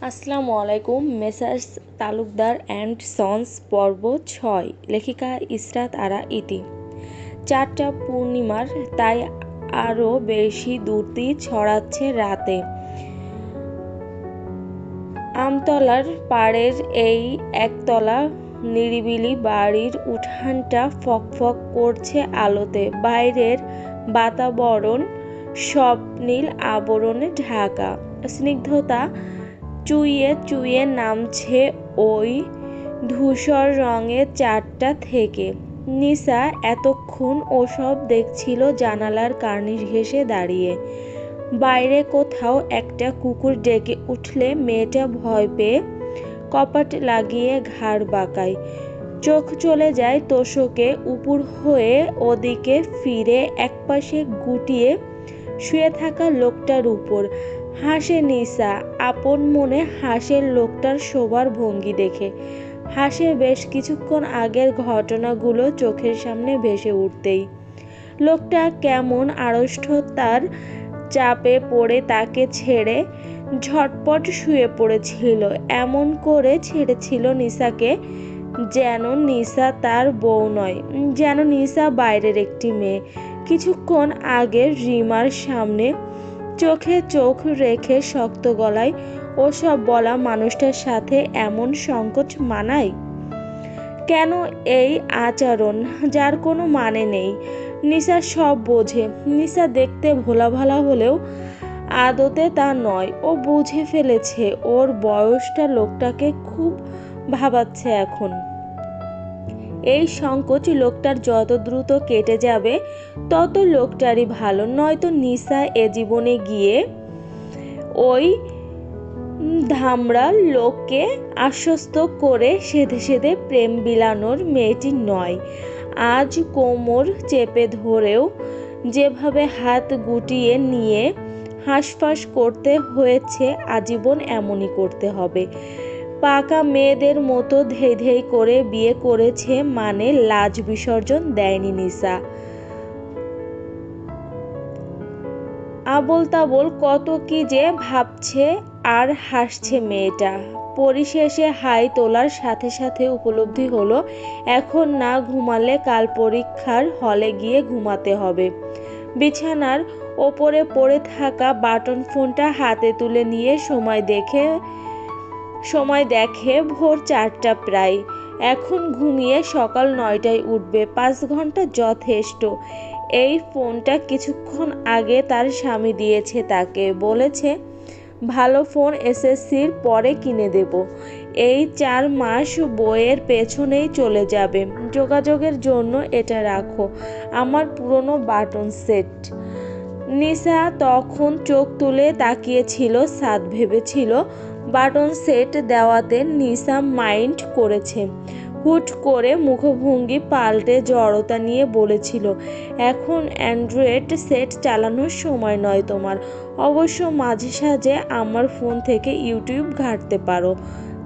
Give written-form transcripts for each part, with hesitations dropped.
আসসালামু আলাইকুম। Messrs Talukdar and sons পর্ব ৬। লেখিকা ইসরাত আরা ইতি। চারটা পূর্ণিমার তাই আরও বেশি দ্যুতি ছড়াচ্ছে রাতে। আমতলার পাড়ের এই একতলা নিরিবিলি বাড়ির উঠানটা ফকফক করছে আলোতে। বাইরের বাতাবরণ স্বপ্নীল আবরণে ঢাকা। স্নিগ্ধতা চুইয়ে চুইয়ে নামছে ওই ধূসর রঙের চারটা থেকে। নিসা এতক্ষণ ওসব দেখছিল জানালার কার্নিশ ঘেঁষে দাঁড়িয়ে। বাইরে কোথাও একটা কুকুর ডেকে উঠলে মেয়েটা ভয় পেয়ে কপাট লাগিয়ে ঘাড় বাঁকায়। চোখ চলে যায় তোশকে উপুর হয়ে ওদিকে ফিরে একপাশে গুটিয়ে শুয়ে থাকা লোকটার উপর। হাসে নিসা, আপন মনে হাসে লোকটার শোবার ভঙ্গি দেখে। হাসে বেশ কিছুক্ষণ আগের ঘটনাগুলো চোখের সামনে ভেসে উঠতেই। লোকটা কেমন আড়ষ্টতার চাপে পড়ে তাকে ছেড়ে ঝটপট শুয়ে পড়েছিল। এমন করে ছেড়েছিল নিসাকে যেন নিসা তার বউ নয়, যেন নিসা বাইরের একটি মেয়ে। কিছুক্ষণ আগে রিমার সামনে চোখে চোখ রেখে শক্ত গলায় ওসব বলা মানুষটার সাথে এমন সংকোচ মানায় কেন? এই আচরণ যার কোনো মানে নেই। নিসা সব বোঝে। নিসা দেখতে ভোলা ভালা হলেও আদতে তা নয়। ও বুঝে ফেলেছে ওর বয়সটা লোকটাকে খুব ভাবাচ্ছে এখন। এই সংকোচ লোকটার যত দ্রুত কেটে যাবে তত লোকটারই ভালো। নয়তো নিসা এ জীবনে গিয়ে ওই ধামড়া লোককে আশ্বস্ত করে সেধে সেধে প্রেম বিলানোর মেয়েটি নয়। আজ কোমর চেপে ধরেও যেভাবে হাত গুটিয়ে নিয়ে হাঁসফাঁস করতে হয়েছে আজীবন এমনই করতে হবে। পাকা মেয়েদের মতো ধেই ধেই করে বিয়ে করেছে মানে লাজ বিসর্জন দেয়নি নিসা। আবোল তাবোল কত কি যে ভাবছে আর হাসছে মেয়েটা। পরিশেষে হাই তোলার সাথে সাথে উপলব্ধি হলো এখন না ঘুমালে কাল পরীক্ষার হলে গিয়ে ঘুমাতে হবে। বিছানার ওপরে পড়ে থাকা বাটন ফোনটা হাতে তুলে নিয়ে সময় দেখে ভোর 4টা প্রায়। এখন ঘুমিয়ে সকাল 9টায় উঠবে। 5 ঘন্টা যথেষ্ট। এই ফোনটা কিছুক্ষণ আগে তার স্বামী দিয়েছে তাকে। বলেছে ভালো ফোন এসএসসির পরে কিনে দেব। এই 4 মাস বইয়ের পেছনেই চলে যাবে। যোগাযোগের জন্য এটা রাখো, আমার পুরনো বাটন সেট। নিসা তখন চোখ তুলে তাকিয়েছিল। সাদ ভেবেছিল বাটন সেট দেওয়াতে নিসা মাইন্ড করেছে। হুট করে মুখভঙ্গি পাল্টে জড়তা নিয়ে বলেছিল এখন অ্যান্ড্রয়েড সেট চালানোর সময় নয় তোমার। অবশ্য মাঝে সাঝে আমার ফোন থেকে ইউটিউব ঘাঁটতে পারো।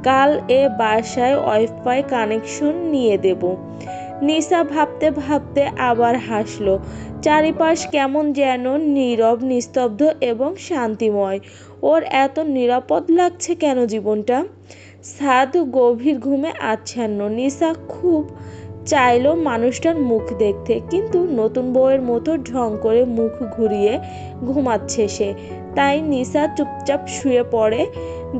কাল এ বাসায় ওয়াইফাই কানেকশন নিয়ে দেব। নিসা ভাবতে ভাবতে আবার হাসলো। চারিপাশ কেমন যেন নীরব, নিস্তব্ধ এবং শান্তিময়। ওর এত নিরাপদ লাগছে কেন জীবনটা? সাদ গভীর ঘুমে আচ্ছন্ন। নিসা খুব চাইল মানুষটার মুখ দেখতে, কিন্তু নতুন বউয়ের মতো ঢং করে মুখ ঘুরিয়ে ঘুমাচ্ছে সে। তাই নিসা চুপচাপ শুয়ে পড়ে,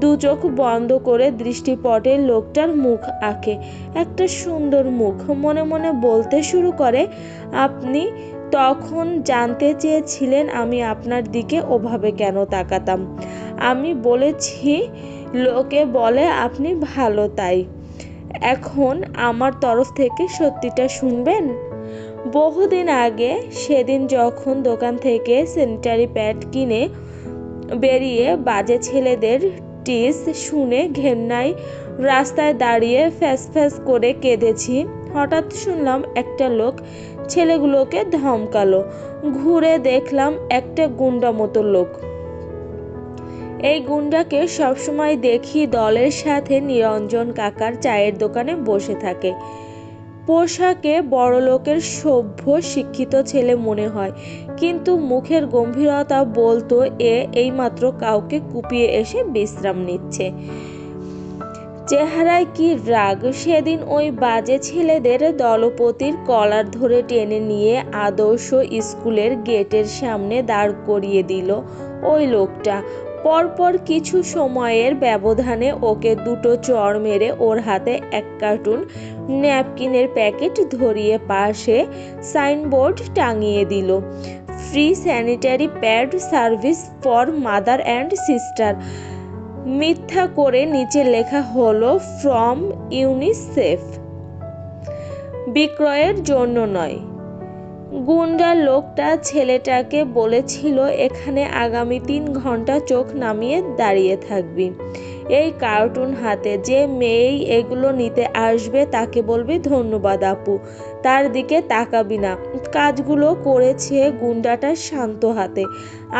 দু চোখ বন্ধ করে দৃষ্টিপটে লোকটার মুখ আঁকে। একটা সুন্দর মুখ। মনে মনে বলতে শুরু করে আপনি তখন জানতে চেয়েছিলেন আমি আপনার দিকে ওভাবে কেন তাকাতাম। আমি বলেছি লোকে বলে আপনি ভালো, তাই। এখন আমার তরফ থেকে সত্যিটা শুনবেন। বহুদিন আগে, সেদিন যখন দোকান থেকে স্যানিটারি প্যাড কিনে বেরিয়ে বাজে ছেলেদের টিস শুনে ঘেন্নায় রাস্তায় দাঁড়িয়ে ফ্যাস ফ্যাস করে কেঁদেছি, হঠাৎ শুনলাম একটা লোক ছেলেগুলোকে ধমকালো। ঘুরে দেখলাম একটা গুন্ডা মতো লোক। এই গুন্ডাকে সবসময় দেখি দলের সাথে নিরঞ্জন কাকার চায়ের দোকানে বসে থাকে। পোশাকে বড়লোকের সভ্য শিক্ষিত ছেলে মনে হয়, কিন্তু মুখের গম্ভীরতা বলতো এইমাত্র কাউকে কুপিয়ে এসে বিশ্রাম নিচ্ছে। চেহারায় কি রাগ! সেদিন ওই বাজে ছেলেদের দলপতির কলার ধরে টেনে নিয়ে আদর্শ স্কুলের গেটের সামনে দাঁড় করিয়ে দিল ওই লোকটা। পরপর কিছু সময়ের ব্যবধানে ওকে দুটো চড় মেরে ওর হাতে এক কার্টুন ন্যাপকিনের প্যাকেট ধরিয়ে পাশে সাইনবোর্ড টাঙিয়ে দিল, free sanitary pad service for mother and sister. মিথ্যা করে নিচে লেখা হলো ফ্রম ইউনিসেফ, বিক্রয়ের জন্য নয়। গুন্ডা লোকটা ছেলেটাকে বলেছিল, এখানে আগামী 3 ঘন্টা চোখ নামিয়ে দাঁড়িয়ে থাকবি এই কার্টুন হাতে। যে মেয়েই এগুলো নিতে আসবে তাকে বলবি ধন্যবাদ আপু, তার দিকে তাকাবি না। কাজগুলো করেছে গুন্ডাটা শান্ত হাতে।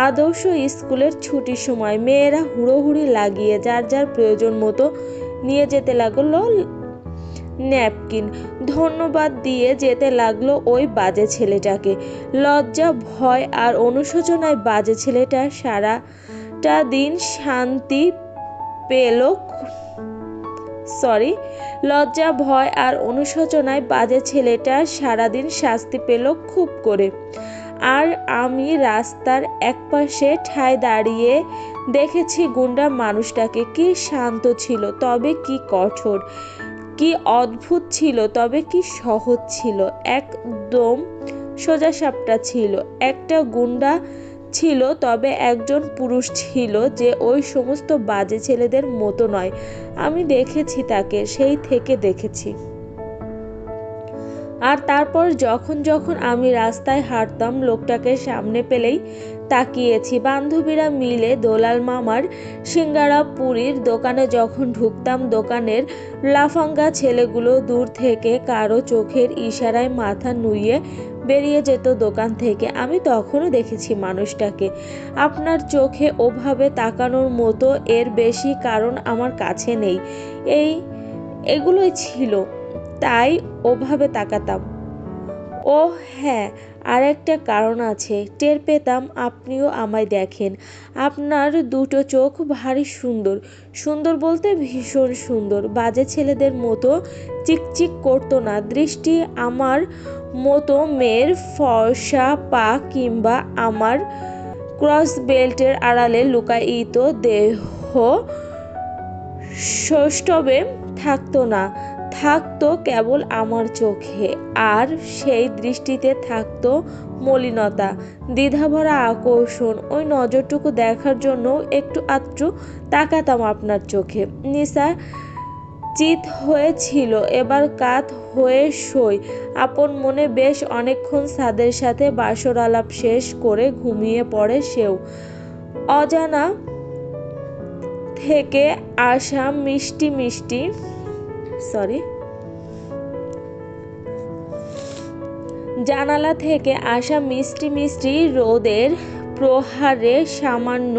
আদর্শ স্কুলের ছুটির সময় মেয়েরা হুড়োহুড়ি লাগিয়ে যার যার প্রয়োজন মতো নিয়ে যেতে লাগলো ন্যাপকিন। ধন্যবাদ দিয়ে যেতে লাগলো ওই বাজে ছেলেটাকে। লজ্জা, ভয় আর অনুশোচনায় বাজে ছেলেটা সারাটা দিন শান্তি পেল। লজ্জা, ভয় আর অনুশোচনায় বাজে ছেলেটা সারাদিন শাস্তি পেল খুব করে। আর আমি রাস্তার একপাশে ঠায় দাঁড়িয়ে দেখেছি গুন্ডা মানুষটাকে। কি শান্ত ছিল, তবে কি কঠোর! কি অদ্ভুত ছিল, তবে কি সহজ ছিল! একদম সোজাসাপটা ছিল। একটা গুন্ডা ছিল, তবে একজন পুরুষ ছিল যে ওই সমস্ত বাজে ছেলেদের মতো নয়। আমি দেখেছি তাকে, সেই থেকে দেখেছি। আর তারপর যখন যখন আমি রাস্তায় হাঁটতাম লোকটাকে সামনে পেলেই তাকিয়েছি। বান্ধবীরা মিলে দোলাল মামার সিঙ্গারা পুরীর দোকানে যখন ঢুকতাম, দোকানের লাফাঙ্গা ছেলেগুলো দূর থেকে কারো চোখের ইশারায় মাথা নুইয়ে বেরিয়ে যেত দোকান থেকে। আমি তখনও দেখেছি মানুষটাকে। আপনার চোখে ওভাবে তাকানোর মতো এর বেশি কারণ আমার কাছে নেই। এগুলোই ছিল, তাই ওভাবে তাকাতাম। ও হ্যাঁ, আর একটা কারণ আছে। টের পেতাম আপনিও আমায় দেখেন। আপনার দুটো চোখ ভারী সুন্দর। সুন্দর বলতে ভীষণ সুন্দর। বাজে ছেলেদের মতো চিকচিক করতো না। দৃষ্টি আমার মতো মেয়ের ফর্সা পা কিংবা আমার ক্রস বেল্টের আড়ালে লুকায়িত দেহ সৌষ্ঠবে থাকতো না, থাকতো কেবল আমার চোখে। আর সেই দৃষ্টিতে থাকতো মলিনতা, দ্বিধাভরা আকর্ষণ। ওই নজরটুকু দেখার জন্য একটু আধটু তাকাতাম আপনার চোখে। নিশা চিত হয়েছিল, এবার কাত হয়ে শোয় আপন মনে। বেশ অনেকক্ষণ সাদের সাথে বাসর আলাপ শেষ করে ঘুমিয়ে পড়ে সেও। অজানা থেকে আসা জানালা থেকে আসা মিষ্টি মিষ্টি রোদের প্রহারে সামান্য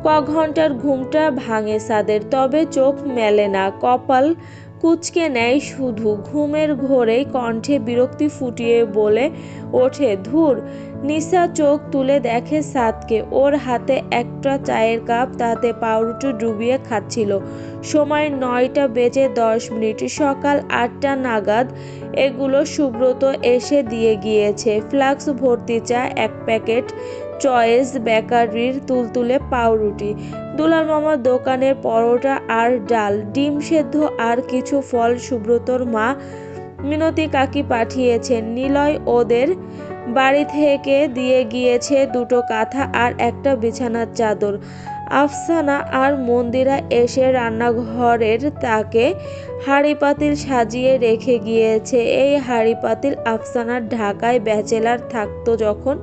কঘন্টার ঘুমটা ভাঙে সাদের। তবে চোখ মেলে না, কপাল কুঁচকে নেয় শুধু। ঘুমের ঘোরেই কণ্ঠে বিরক্তি ফুটিয়ে বলে ওঠে, ধুর। নিশা চোখ তুলে দেখে সাদকে। ওর হাতে একটা চায়ের কাপ, তাতে পাউরুটি ডুবিয়ে খাচ্ছিল। সময় 9:10। সকাল 8টা নাগাদ এগুলো সুব্রত এসে দিয়ে গিয়েছে। ফ্লাক্স ভর্তি চা, 1 প্যাকেট চয়েস বেকারির তুলতুলে পাউরুটি, দুলাল মামার দোকানের পরোটা আর ডাল, ডিম সেদ্ধ আর কিছু ফল। সুব্রতর মা মিনতি কাকি পাঠিয়েছেন। নিলয় ওদের বাড়ি থেকে দিয়ে গিয়েছে 2টো কাঁথা আর একটা বিছানার চাদর। আফসানা আর মন্দিরা এসে রান্নাঘরের তাকে হাঁড়ি পাতিল সাজিয়ে রেখে গিয়েছে। এই হাঁড়ি পাতিল আফসানার ঢাকায় ব্যাচেলার থাকতো যখন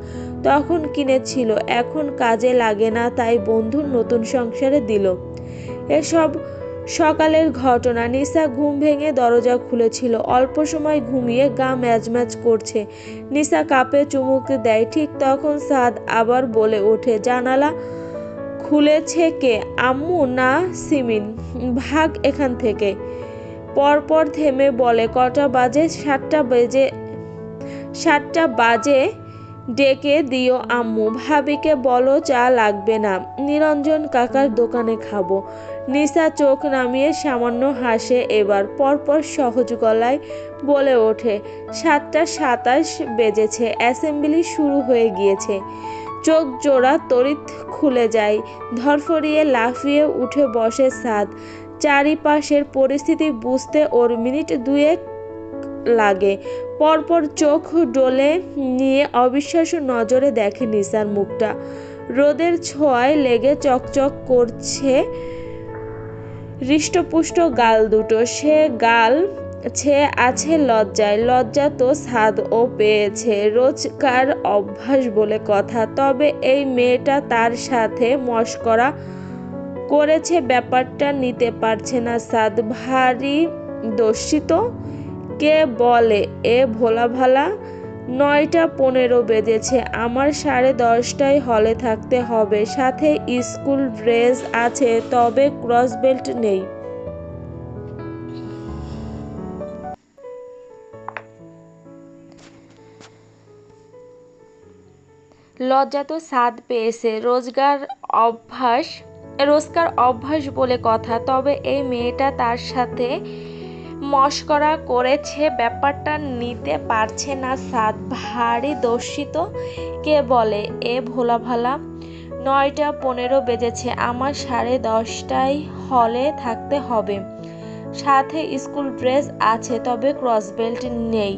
তখন কিনেছিল, এখন কাজে লাগে না, তাই বন্ধুর নতুন সংসারে দিল। এসব সকালের ঘটনা। নিশা ঘুম ভেঙে দরজা খুলেছিল। অল্প সময় ঘুমিয়ে গা ম্যাজম্যাজ করছে। নিশা কাপে চুমুক দেয়। ঠিক তখন সাদ আবার বলে ওঠে, জানালা খুলেছে কে? আম্মু না সিমিন? ভাগ এখান থেকে। পরপর থেমে বলে, কটা বাজে? 7টা বাজে। ডেকে দিও আম্মু। ভাবিকে বলো চা লাগবে না, নিরঞ্জন কাকার দোকানে খাবো। নিশা চোখ নামিয়ে সামান্য হাসে। এবার পরপর সহজ গলায় বলে ওঠে, 7টা 27 বেজেছে, অ্যাসেম্বলি শুরু হয়ে গিয়েছে। চোখ জোড়া তড়িৎ খুলে যায়। ধরফরিয়ে লাফিয়ে উঠে বসে সাদ। চারিপাশের পরিস্থিতি বুঝতে ওর মিনিট 2 লাগে। পরপর চোখ ডোলে নিয়ে অবিশ্বাস্য নজরে দেখে নিসার মুখটা। রোদের ছোঁয়ায় লেগে চকচক করছে হৃষ্টপুষ্ট গাল দুটো। সে গাল ছেয়ে আছে লজ্জায়। লজ্জা তো সাদও পেয়েছে, রোজকার অভ্যাস বলে কথা। তবে এই মেয়েটা তার সাথে মশকরা করেছে, ব্যাপারটা নিতে পারছে না সাদ। ভারী দর্শিত। কে বলে এ ভোলাভালা? 9টা 15 বেজেছে। আমার 10:30টায় হলে থাকতে হবে। সাথে স্কুল ড্রেস আছে, তবে ক্রস বেল্ট নেই। লজ্জা তো সাদ পেয়েছে, রোজকার অভ্যাস বলে কথা। তবে এই মেয়েটা তার সাথে মশকরা করেছে, ব্যাপারটা নিতে পারছে না সাদ। ভারী দর্শিত। কে বলে এ ভোলাভালা? 9টা 15 বেজেছে। আমার 10:30টায় হলে থাকতে হবে। সাথে স্কুল ড্রেস আছে, তবে ক্রস বেল্ট নেই।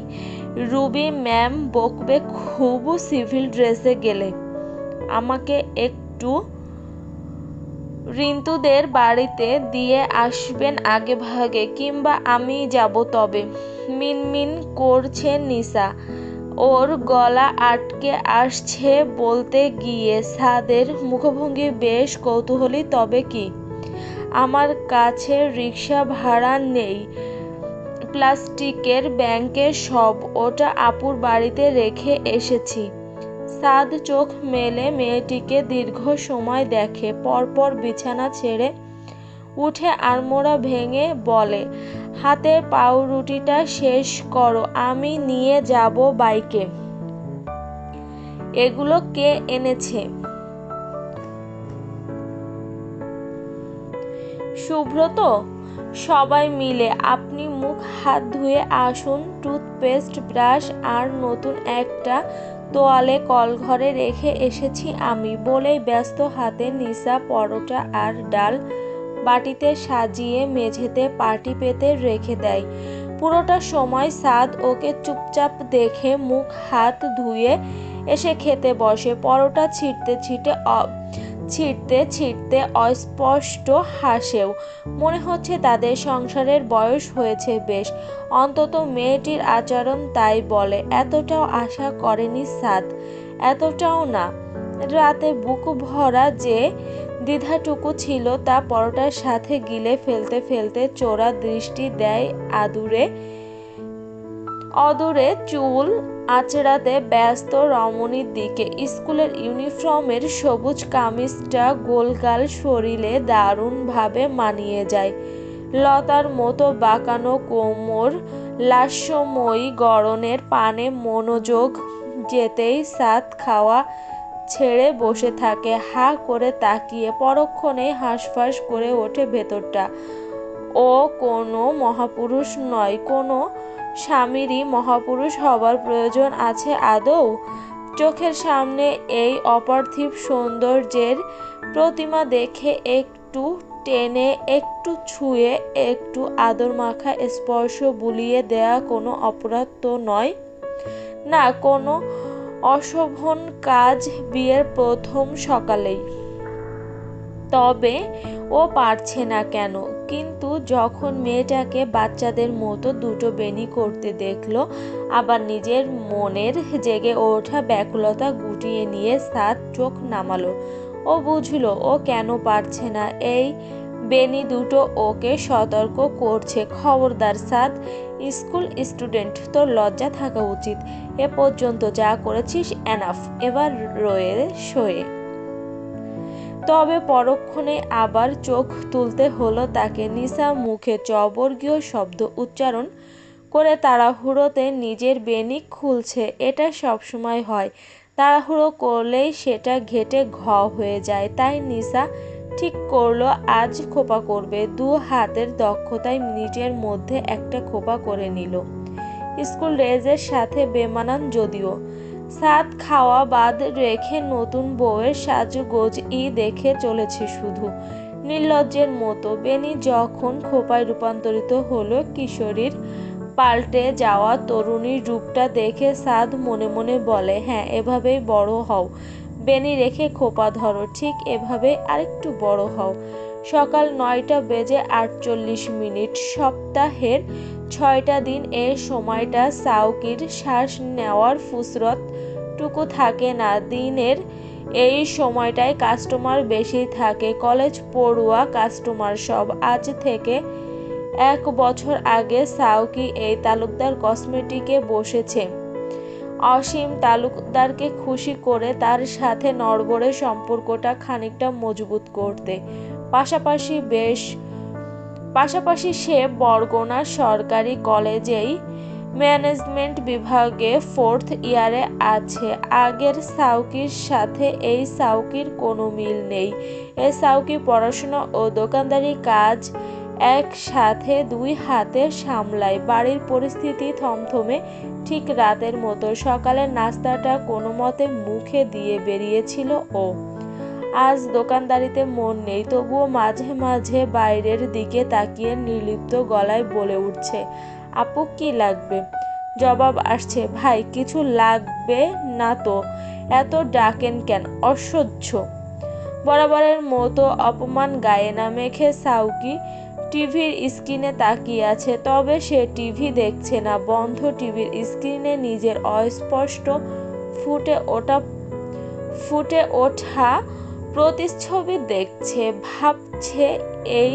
রুবি ম্যাম বকবে খুব সিভিল ড্রেসে গেলে। আমাকে একটু রিন্তুদের বাড়িতে দিয়ে আসবেন আগে ভাগে, কিংবা আমি যাব তবে। মিনমিন করছে নিশা। ওর গলা আটকে আসছে বলতে গিয়ে। সাদের মুখভঙ্গি বেশ কৌতূহলী। তবে কি? আমার কাছে রিক্সা ভাড়া নেই, প্লাস্টিকের ব্যাংকের সব, ওটা আপুর বাড়িতে রেখে এসেছি। সাদ চোখ মেলে মেয়েটিকে দীর্ঘ সময় দেখে। পরপর বিছানা ছেড়ে উঠে আড়মোড়া ভেঙে বলে, হাতের পাউরুটিটা শেষ করো, আমি নিয়ে যাব বাইকে। এগুলো কে এনেছে? সুব্রত। সবাই মিলে। আপনি মুখ হাত ধুয়ে আসুন। টুথপেস্ট, ব্রাশ আর নতুন একটা তোয়ালে কলঘরে রেখে এসেছি আমি, বলেই ব্যস্ত হাতে নিশা পরোটা আর ডাল বাটিতে সাজিয়ে মেঝেতে পাটি পেতে রেখে দেয়। পুরোটা সময় সাদ ওকে চুপচাপ দেখে মুখ হাত ধুয়ে এসে খেতে বসে। পরোটা ছিঁড়তে ছিঁড়তে অস্পষ্ট হাসেও। মনে হচ্ছে তাদের সংসারের বয়স হয়েছে বেশ। অন্তত মেয়েটির আচরণ তাই বলে। এতটাও আশা করেনি সাদ, এতটাও না। রাতে বুক ভরা যে দ্বিধাটুকু ছিল তা পরোটার সাথে গিলে ফেলতে ফেলতে চোরা দৃষ্টি দেয় অদূরে চুল আঁচড়াতে ব্যস্ত রমণীর দিকে। স্কুলের ইউনিফর্মের সবুজ কামিজটা গোলগাল শরীরে দারুণভাবে মানিয়ে যায়। লতার মতো বাঁকানো কোমর, লাস্যময়ী গড়নের পানে মনোযোগ যেতেই সাদ খাওয়া ছেড়ে বসে থাকে, হা করে তাকিয়ে। পরক্ষণেই হাঁসফাঁস করে ওঠে ভেতরটা। ও কোনো মহাপুরুষ নয়। কোনো স্বামীরই মহাপুরুষ হবার প্রয়োজন আছে আদৌ? চোখের সামনে এই অপার্থিব সৌন্দর্যের প্রতিমা দেখে একটু টেনে, একটু ছুঁয়ে, একটু আদর মাখা স্পর্শ বুলিয়ে দেয়া কোনো অপরাধ তো নয় না, কোনো অশোভন কাজ বিয়ের প্রথম সকালেই। তবে ও পারছে না কেন? কিন্তু যখন মেয়েটাকে বাচ্চাদের মতো দুটো বেনি করতে দেখলো, আবার নিজের মনের জেগে ওঠা ব্যাকুলতা গুটিয়ে নিয়ে সাদ চোখ নামালো। ও বুঝলো ও কেন পারছে না। এই বেনি দুটো ওকে সতর্ক করছে, খবরদার সাদ, স্কুল স্টুডেন্ট, তোর লজ্জা থাকা উচিত। এ পর্যন্ত যা করেছিস এনাফ, এবার রয়ে সয়ে। তবে পরক্ষণে আবার চোখ তুলতে হলো তাকে। নিসা মুখে চবর্গীয় শব্দ উচ্চারণ করে তাড়াহুড়োতে নিজের বেনি খুলছে। এটা সবসময় হয়, তাড়াহুড়ো করলেই সেটা ঘেঁটে ঘ হয়ে যায়। তাই নিসা ঠিক করলো আজ খোঁপা করবে। দু হাতের দক্ষতায় নিজের মধ্যে একটা খোঁপা করে নিল। স্কুল ড্রেসের সাথে বেমানান যদিও। সাত খাওয়া বাদ রেখে নতুন বউয়ের সাজগোজ দেখে চলেছে শুধু নির্লজ্জের মতো। বেনি যখন খোঁপায় রূপান্তরিত হলো, কিশোরীর পাল্টে যাওয়া তরুণীর রূপটা দেখে সাদ মনে মনে বলে, হ্যাঁ, এভাবেই বড় হও। বেনি রেখে খোঁপা ধরো, ঠিক এভাবেই আরেকটু বড় হও। সকাল 9টা বেজে 48 মিনিট। সপ্তাহের 6টা দিন। এর সময়টা সাউকির শ্বাস নেওয়ার ফুসরত টুকু থাকে না। দিনের এই সময়টায় কাস্টমার বেশি থাকে, কলেজ পড়ুয়া কাস্টমার সব। আজ থেকে 1 বছর আগে সাউকি এই তালুকদার কসমেটিকে বসেছে অসীম তালুকদারকে খুশি করে তার সাথে নড়বড়ে সম্পর্কটা খানিকটা মজবুত করতে। পাশাপাশি সে বরগুনা সরকারি কলেজেই ম্যানেজমেন্ট বিভাগে 4th ইয়ারে আছে। আগের সাউকির সাথে এই সাউকির কোনো মিল নেই। এই সাউকি পড়াশোনা ও দোকানদারি কাজ একসাথে 2 হাতে সামলায়। বাড়ির পরিস্থিতি থমথমে, ঠিক রাতের মতো। সকালের নাস্তাটা কোনোমতে মুখে দিয়ে বেরিয়েছিল ও। আজ দোকানদারিতে মন নেই, তবুও মাঝে মাঝে বাইরের দিকে তাকিয়ে নির্লিপ্ত গলায় বলে উঠছে, আপু কি লাগবে? জবাব আসছে, ভাই কিছু লাগবে না তো, এত ডাকেন কেন, অসহ্য। বরাবরের মতো অপমান গায়ে না মেখে সাউকি টিভির স্ক্রিনে তাকিয়ে আছে। তবে সে টিভি দেখছে না, বন্ধ টিভির স্ক্রিনে নিজের অস্পষ্ট ফুটে ওঠা প্রতিচ্ছবি দেখছে। ভাবছে এই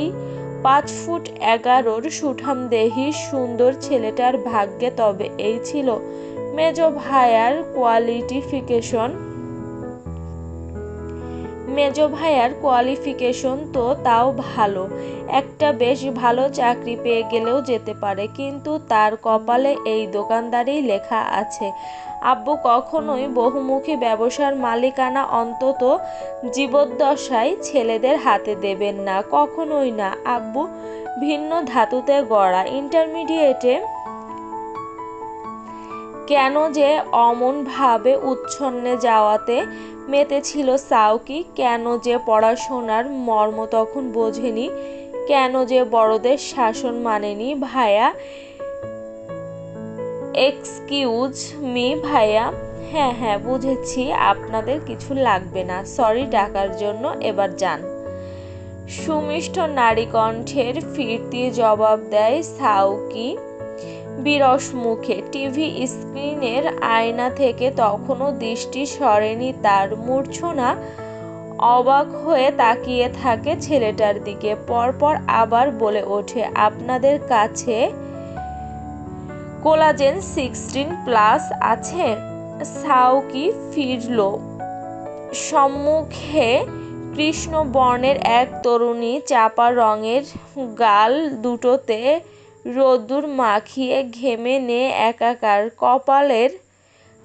5 ফুট 11'র সুঠামদেহী সুন্দর ছেলেটার ভাগ্যে তবে এই ছিল মেজ ভাইয়ার কোয়ালিফিকেশন তো তাও ভালো, একটা বেশ ভালো চাকরি পেয়ে গেলেও যেতে পারে, কিন্তু তার কপালে এই দোকানদারি লেখা আছে। আব্বু কখনোই বহুমুখী ব্যবসার মালিকানা অন্তত জীবদ্দশায় ছেলেদের হাতে দেবেন না, কখনোই না। আব্বু ভিন্ন ধাতুতে গড়া। ইন্টারমিডিয়েটে কেন যে অমন ভাবে উচ্ছন্নে যাওয়াতে মেতেছিল সাউকি, কেন যে পড়াশোনার মর্ম তখন বোঝেনি, কেন যে বড়দের শাসন মানেনি। ভাইয়া, এক্সকিউজ মি ভাইয়া। হ্যাঁ বুঝেছি, আপনাদের কিছু লাগবে না, সরি টাকার জন্য, এবার যান। সুমিষ্ট নারী কণ্ঠের ফিরতি জবাব দেয় সাউকি বিরস মুখে। টিভি স্ক্রিনের আয়না থেকে তখনও দৃষ্টি সরেনি তার। মূর্ছনা অবাক হয়ে তাকিয়ে থাকে ছেলেটার দিকে। পরপর আবার বলে ওঠে, আপনাদের কাছে কোলাজেন 16+ আছে? সাউকি ফিরল। সম্মুখে কৃষ্ণবর্ণের এক তরুণী, চাপা রঙের গাল দুটোতে রোদ্দুর মাখিয়ে ঘেমে নে একাকার। কপালের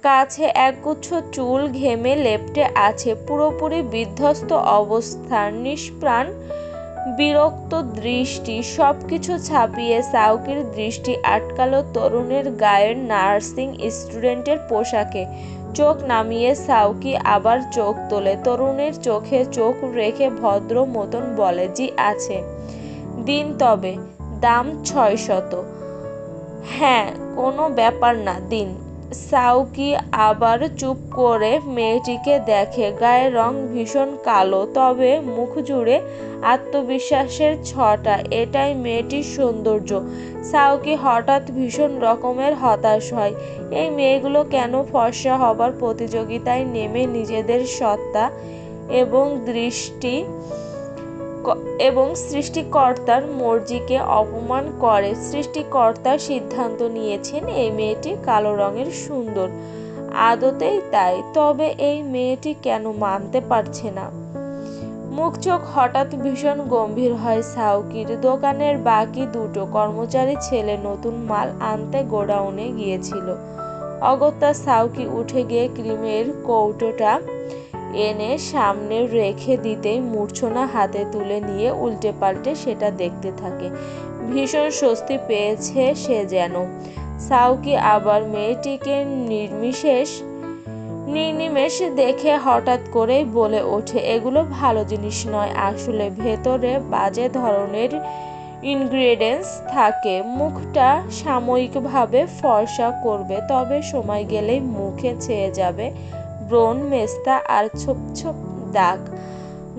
কাছে একগুচ্ছ চুল ঘেমে লেপ্টে আছে, পুরোপুরি বিধ্বস্ত অবস্থা। নিষ্প্রাণ বিরক্ত দৃষ্টি। সবকিছু ছাপিয়ে সাউকির দৃষ্টি আটকালো তরুণের গায়ের নার্সিং স্টুডেন্টের পোশাকে। চোখ নামিয়ে সাউকি আবার চোখ তোলে। তরুণের চোখে চোখ রেখে ভদ্র মতন বলে, জি আছে। দিন তবে, দাম 600। হ্যাঁ, কোনো ব্যাপার না, দিন। সাউকি আবার চুপ করে মেয়েটিকে দেখে। গায়ের রং ভীষণ কালো, তবে মুখ জুড়ে আত্মবিশ্বাসের ছটা। এটাই মেয়েটির সৌন্দর্য। সাউকি হঠাৎ ভীষণ রকমের হতাশ হয়। এই মেয়েগুলো কেন ফর্সা হবার প্রতিযোগিতায় নেমে নিজেদের সত্তা এবং সৃষ্টিকর্তার মর্জিকে অপমান করে। সৃষ্টিকর্তা সিদ্ধান্ত নিয়েছেন এই মেয়েটি কালো রঙের সুন্দর, আদতেই তাই। তবে এই মেয়েটি কেন মানতে পারছে না? মুখ চোখ হঠাৎ ভীষণ গম্ভীর হয় সাউকির। দোকানের বাকি দুটো কর্মচারী ছেলে নতুন মাল আনতে গোডাউনে গিয়েছিল। অগত্যা সাউকি উঠে গিয়ে ক্রিমের কৌটোটা এনে সামনে রেখে দিতেই মূর্ছনা হাতে তুলে নিয়ে উল্টে পাল্টে সেটা দেখতে থাকে। ভীষণ স্বস্তি পেয়েছে সে যেন। সাউকি আবার মেয়েটিকে নির্নিমেষ দেখে হঠাৎ করেই বলে ওঠে, এগুলো ভালো জিনিস নয় আসলে, ভেতরে বাজে ধরনের ইনগ্রেডিয়েন্টস থাকে। মুখটা সাময়িকভাবে ফর্সা করবে, তবে সময় গেলেই মুখে ছেয়ে যাবে ব্রণ, মেস্তা আর ছোপ ছোপ দাগ।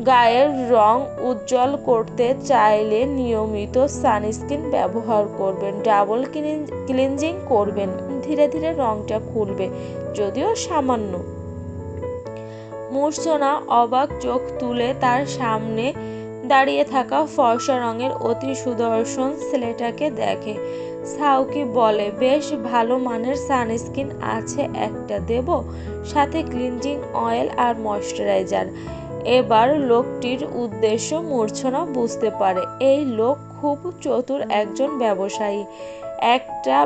গায়ের রং উজ্জ্বল করতে চাইলে নিয়মিত সানস্ক্রিন ব্যবহার করবেন, ডাবল ক্লিনজিং করবেন, ধীরে ধীরে রংটা খুলবে, যদিও সামান্য। মূর্ছনা অবাক চোখ তুলে তার সামনে দাঁড়িয়ে থাকা ফর্সা রঙের অতি সুদর্শন ছেলেটাকে দেখে। সাউকি বলে, বেশ ভালো মানের সানস্ক্রিন আছে একটা, দেব? সাথে ক্লিনজিং অয়েল আর ময়শ্চারাইজার। এবার লোকটির উদ্দেশ্য মূর্ছনা বুঝতে পারে। এই লোক খুব চতুর একজন ব্যবসায়ী। এটা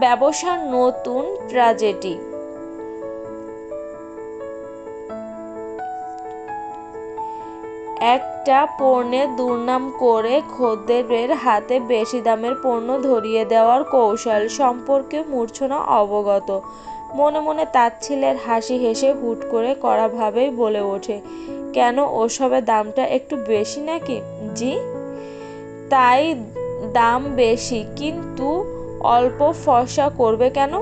ব্যবসার নতুন ট্র্যাজেডি। একটা পণ্যের দুর্নাম করে খদ্দেরের হাতে বেশি দামের পণ্য ধরিয়ে দেওয়ার কৌশল সম্পর্কে মূর্ছনা অবগত। মনে মনে তাচ্ছিল্যের হাসি হেসে হুট করে কড়াভাবেই বলে ওঠে, কেন, ওসবের দামটা একটু বেশি নাকি? জি, তাই দাম বেশি, কিন্তু অল্প ফর্সা করবে কেন?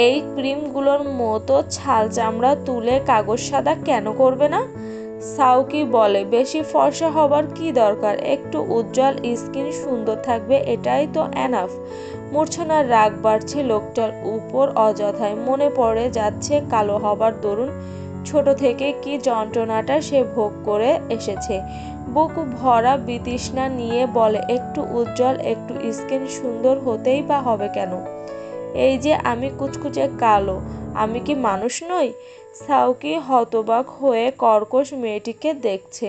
এই ক্রিমগুলোর মতো ছাল চামড়া তুলে কাগজ সাদা কেন করবে না? সাউকি বলে, বেশি ফর্সা হবার কি দরকার, একটু উজ্জ্বল স্কিন সুন্দর থাকবে, এটাই তো এনাফ। মূর্ছনার রাগ বাড়ছে লোকটার উপর অযথায়। মনে পড়ে যাচ্ছে কালো হবার দরুন ছোট থেকে কি যন্ত্রণাটা সে ভোগ করে এসেছে। বুক ভরা বিতৃষ্ণা নিয়ে বলে, একটু উজ্জ্বল, একটু স্কিন সুন্দর হতেই বা হবে কেন? এই যে আমি কুচকুচে কালো, আমি কি মানুষ নই? সাউকি হতবাক হয়ে কর্কশ মেয়েটিকে দেখছে।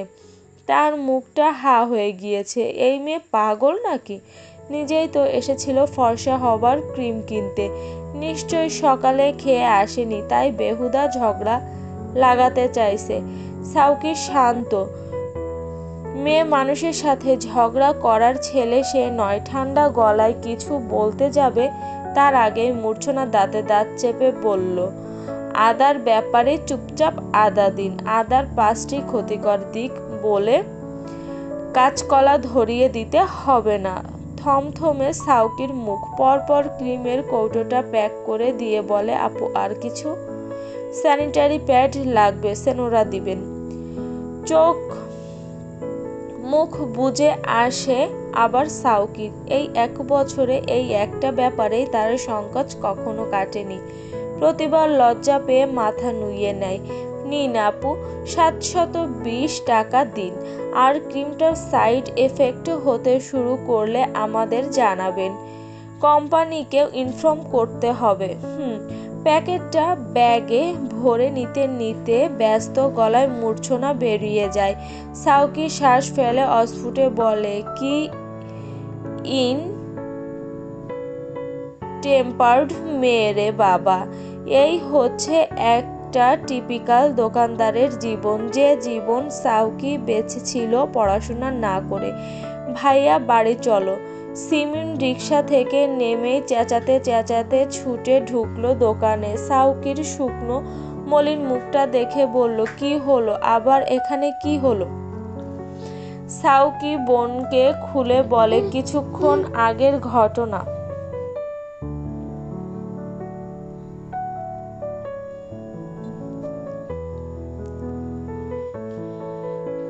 তার মুখটা হা হয়ে গিয়েছে। এই মেয়ে পাগল নাকি? নিজেই তো এসেছিল ফর্সা হবার ক্রিম কিনতে, নিশ্চয়ই সকালে খেয়ে আসেনি, তাই বেহুদা ঝগড়া লাগাতে চাইছে। সাউকি শান্ত। মেয়ে মানুষের সাথে ঝগড়া করার ছেলে সে নয়। ঠান্ডা গলায় কিছু বলতে যাবে তার আগেই মূর্ছনা দাঁতে দাঁত চেপে বলল, আদার ব্যাপারে চুপচাপ আদা দিন। আদার 5টি ক্ষতিকর দিক বলে কাঁচকলা ধরিয়ে দিতে হবে না। থমথমে সাউকির মুখ। পরপর ক্রিমের কৌটোটা প্যাক করে দিয়ে বলে, আপু আর কিছু? স্যানিটারি প্যাড লাগবে, সেনোরা দিবেন। চোখ মুখ বুজে আসে আবার সাউকির। এই 1 বছরে এই একটা ব্যাপারেই তার সংকোচ কখনো কাটেনি। প্রতিবার লজ্জা পেয়ে মাথা নুইয়ে নেয়। নিন আপু, 720 টাকা দিন। আর ক্রিমটার সাইড এফেক্ট হতে শুরু করলে আমাদের জানাবেন, কোম্পানিকেও ইনফর্ম করতে হবে। প্যাকেটটা ব্যাগে ভরে নিতে নিতে ব্যস্ত গলায় মূর্ছনা বেরিয়ে যায়। সাউকি শ্বাস ফেলে অস্ফুটে বলে, কি ইন টেম্পার্ড মেয়ে রে বাবা! এই হচ্ছে একটা টিপিক্যাল দোকানদারের জীবন, যে জীবন সাউকি বেঁচেছিল পড়াশোনা না করে। ভাইয়া বাড়ি চলো। সিমিন রিকশা থেকে নেমেই চেঁচাতে চেঁচাতে ছুটে ঢুকলো দোকানে। সাউকির শুকনো মলিন মুখটা দেখে বলল, কি হলো আবার, এখানে কি হলো? সাউকি বোনকে খুলে বলে, কিছুক্ষণ আগের ঘটনা।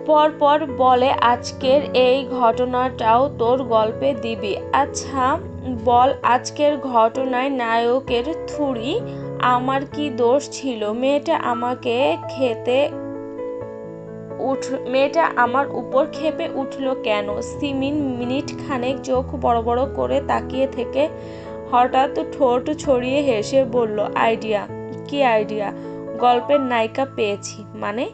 পরপর বলে, আজকের এই ঘটনাটাও তোর গল্পে দিবি? আচ্ছা বল, আজকের ঘটনায় নায়কের থুড়ি আমার কি দোষ ছিল? মেয়েটা আমার উপর ক্ষেপে উঠলো কেন? সিমিন মিনিট খানেক চোখ বড় বড় করে তাকিয়ে থেকে হঠাৎ ঠোঁট ছড়িয়ে হেসে বলল, আইডিয়া? কি আইডিয়া? গল্পের নায়িকা পেয়েছি। মানে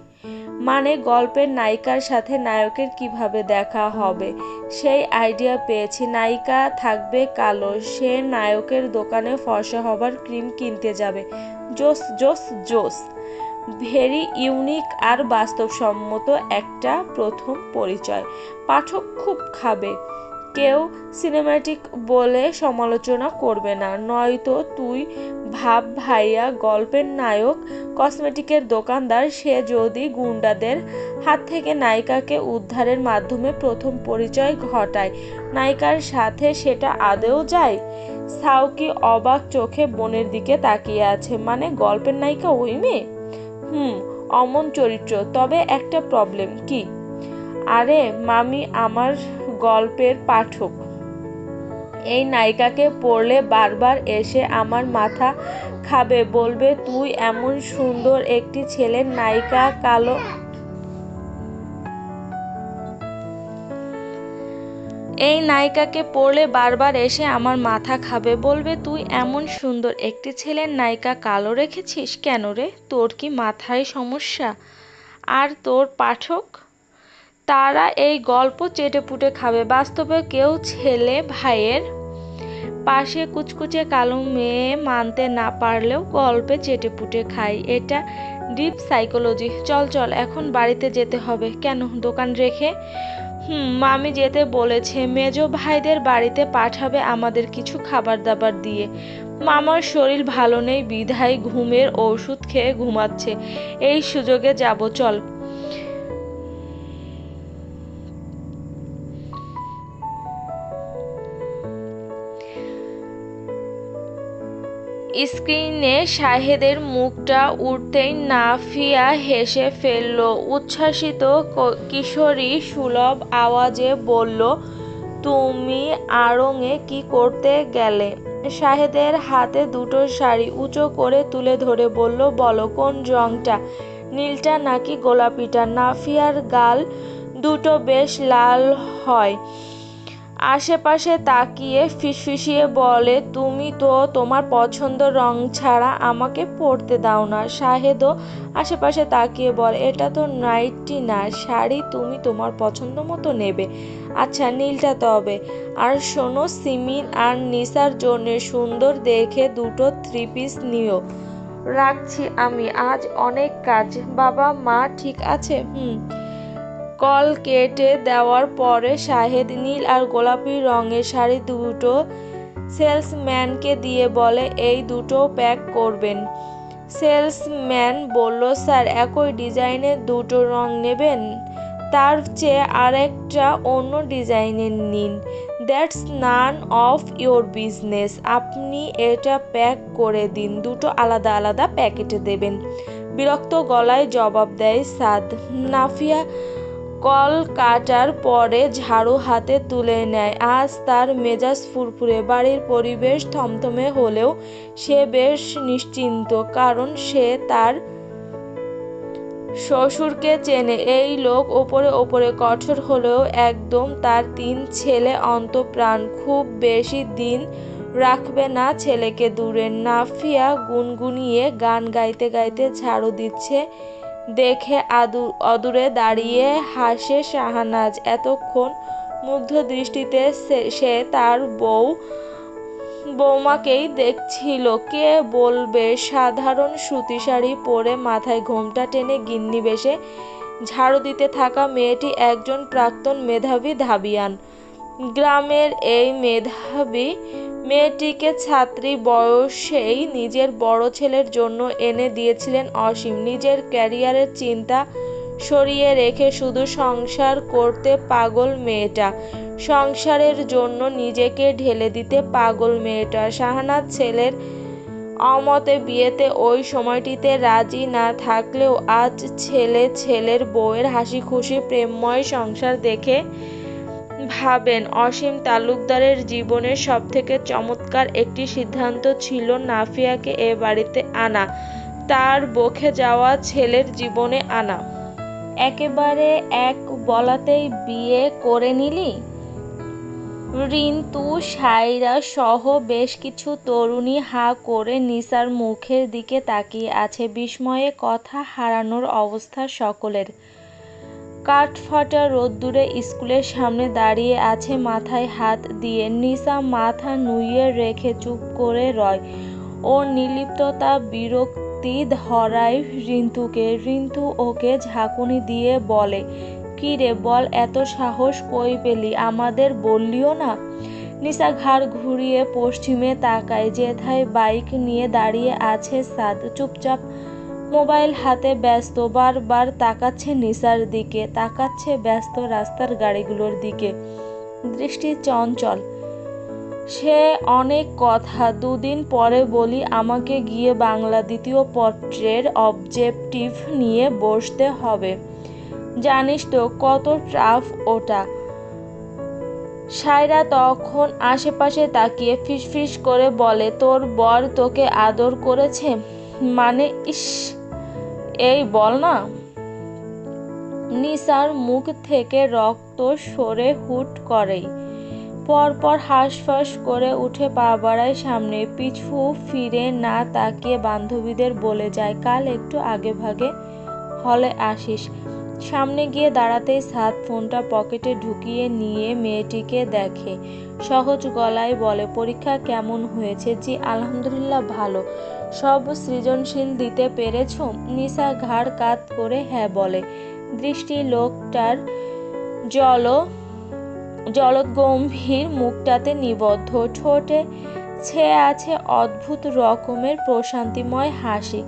মানে গল্পের নায়িকার সাথে নায়কের কিভাবে দেখা হবে সেই আইডিয়া পেয়েছি। নায়িকা থাকবে কালো, সে নায়কের দোকানে ফর্সা হবার ক্রিম কিনতে যাবে। জোস জোস জোস, ভেরি ইউনিক আর বাস্তবসম্মত একটা প্রথম পরিচয়। পাঠক খুব খাবে, কেউ সিনেম্যাটিক বলে সমালোচনা করবে না। নয়তো তুই ভাব ভাইয়া, গল্পের নায়ক কসমেটিকের দোকানদার, সে যদি গুন্ডাদের হাত থেকে নায়িকাকে উদ্ধারের মাধ্যমে প্রথম পরিচয় ঘটায়, নায়িকার সাথে সেটা আদৌ যায়? সাউকি অবাক চোখে বোনের দিকে তাকিয়ে আছে। মানে গল্পের নায়িকা ওই মেয়ে? অমন চরিত্র। তবে একটা প্রবলেম। কি? আরে মামি, আমার গল্পের পাঠক এই নায়িকাকে পড়লে বারবার এসে আমার মাথা খাবে, বলবে তুই এমন সুন্দর একটি ছেলের নায়িকা কালো। এই নায়িকাকে পড়লে বারবার এসে আমার মাথা খাবে, বলবে তুই এমন সুন্দর একটি ছেলের নায়িকা কালো রেখেছিস কেন রে? তোর কি মাথায় সমস্যা? আর তোর পাঠক, তারা এই গল্প চেটেপুটে খাবে। বাস্তবে কেউ ছেলে ভাইয়ের পাশে কুচকুচে কালো মেয়ে মানতে না পারলেও গল্পে চেটেপুটে খায়। এটা ডিপ সাইকোলজি। চল চল, এখন বাড়িতে যেতে হবে। কেন, দোকান রেখে? মামি যেতে বলেছে, মেজো ভাইদের বাড়িতে পাঠাবে আমাদের কিছু খাবার দাবার দিয়ে। মামার শরীর ভালো নেই বিধায় ঘুমের ওষুধ খেয়ে ঘুমাচ্ছে। এই সুযোগে যাব, চল। স্ক্রিনে শাহেদের মুখটা উঠতেই নাফিয়া হেসে ফেলল। উচ্ছ্বাসিত কিশোরী সুলভ আওয়াজে বলল, তুমি আড়ংয়ে কি করতে গেলে? শাহেদের হাতে দুটো শাড়ি উঁচু করে তুলে ধরে বলল, বলো কোন রংটা, নীলটা নাকি গোলাপিটা? নাফিয়ার গাল দুটো বেশ লাল হয়। আশেপাশে তাকিয়ে ফিসফিসিয়ে বলে, তুমি তো তোমার পছন্দ রং ছাড়া আমাকে পরতে দাও না। শাহেদও আশেপাশে তাকিয়ে বলে, এটা তো নাইটি না, শাড়ি, তুমি তোমার পছন্দ মতো নেবে। আচ্ছা, নীলটা তবে। আর শোনো, সিমিন আর নিসার জন্য সুন্দর দেখে দুটো 3 পিস নিও। রাখছি আমি, আজ অনেক কাজ। বাবা মা ঠিক আছে? কল কেটে দেওয়ার পরে শাহেদ নীল আর গোলাপি রঙের শাড়ি দুটো সেলসম্যানকে দিয়ে বলে, এই দুটো প্যাক করবেন। সেলসম্যান বলল, স্যার একই ডিজাইনের দুটো রং নেবেন? তার চেয়ে আরেকটা অন্য ডিজাইনের নিন। That's none of your business. আপনি এটা প্যাক করে দিন, দুটো আলাদা আলাদা প্যাকেটে দেবেন। বিরক্ত গলায় জবাব দেয় সাদ। নাফিয়া কল কাটার পরে ঝাড়ু হাতে তুলে নেয়। আজ তার মেজাজ ফুরফুরে। বাড়ির পরিবেশ থমথমে হলেও সে বেশ নিশ্চিন্ত, কারণ সে তার শ্বশুরকে চেনে। এই লোক ওপরে ওপরে কঠোর হলেও একদম তার 3 ছেলে অন্তঃপ্রাণ। খুব বেশি দিন রাখবে না ছেলেকে দূরে। নাফিয়া গুনগুনিয়ে গান গাইতে গাইতে ঝাড়ু দিচ্ছে দেখে অদূরে দাঁড়িয়ে হাসে শাহনাজ। এতক্ষণ মুগ্ধ দৃষ্টিতে সে তার বৌমাকেই দেখছিল। কে বলবে সাধারণ সুতি শাড়ি পরে মাথায় ঘোমটা টেনে গিন্নি বেশে ঝাড়ু দিতে থাকা মেয়েটি একজন প্রাক্তন মেধাবী ধাবিয়ান। গ্রামের এই মেধাবী মেয়েটিকে ছাত্রী বয়সেই নিজের বড় ছেলের জন্য এনে দিয়েছিলেন অসীম। নিজের ক্যারিয়ারের চিন্তা সরিয়ে রেখে শুধু সংসার করতে পাগল মেয়েটা, সংসারের জন্য নিজেকে ঢেলে দিতে পাগল মেয়েটা। শাহনাজ ছেলের অমতে বিয়েতে ওই সময়টিতে রাজি না থাকলেও আজ ছেলের বউয়ের হাসি খুশি প্রেমময় সংসার দেখে ভাবেন, অসীম তালুকদারের জীবনের সবথেকে চমৎকার একটি সিদ্ধান্ত ছিল নাফিয়াকে এ বাড়িতে আনা, তার বকে যাওয়া ছেলের জীবনে আনা। একেবারে এক বলাতেই বিয়ে করে নিলি? রিন্তু, সায়রা সহ বেশ কিছু তরুণী হাঁ করে নিসার মুখের দিকে তাকিয়ে আছে। বিস্ময়ে কথা হারানোর অবস্থা সকলের। কাঠফাটা রোদ্দুরে স্কুলের সামনে দাঁড়িয়ে আছে মাথায় হাত দিয়ে। নিসা মাথা নুইয়ে রেখে চুপ করে রয়। ওর নির্লিপ্ততা বিরক্তি ধরায় রিন্তুকে। রিন্তু ওকে ঝাঁকুনি দিয়ে বলে, কি রে বল, এত সাহস কই পেলি? আমাদের বললিও না? নিসা ঘাড় ঘুরিয়ে পশ্চিমে তাকায়, যেথায় বাইক নিয়ে দাঁড়িয়ে আছে সাদ। চুপচাপ মোবাইল হাতে ব্যস্ত। বারবার তাকাচ্ছে নিসার দিকে, তাকাচ্ছে ব্যস্ত রাস্তার গাড়িগুলোর দিকে। দৃষ্টি চঞ্চল। সে অনেক কথা, দুদিন পরে বলি আমাকে গিয়ে বাংলা দ্বিতীয় পত্রের অবজেক্টিভ নিয়ে বসতে হবে। জানিস তো কত টাফ ওটা। সায়রা তখন আশেপাশে তাকিয়ে ফিসফিস করে বলে, তোর বর তোকে আদর করেছে? মানে ইস, এই বল না। নিসার মুখ থেকে রক্ত সরে হুট করেই। পরপর হাঁসফাঁস করে উঠে পা বাড়ায় সামনে। পিছু ফিরে না তাকিয়ে বান্ধবীদের বলে যায়, কাল একটু আগে ভাগে হলে আসিস। সামনে গিয়ে দাঁড়াতেই সাদ ফোনটা পকেটে ঢুকিয়ে নিয়ে মেয়েটিকে দেখে। সহজ গলায় বলে, পরীক্ষা কেমন হয়েছে? জি আলহামদুলিল্লাহ ভালো। সব সৃজনশীল দিতে পেরেছ? নিসা ঘাড় কাত করে হ্যাঁ বলে। দৃষ্টি লোকটার জলদগম্ভীর মুখটাতে নিবদ্ধ। ঠোঁটে ছেয়ে আছে অদ্ভুত রকমের প্রশান্তিময় হাসি।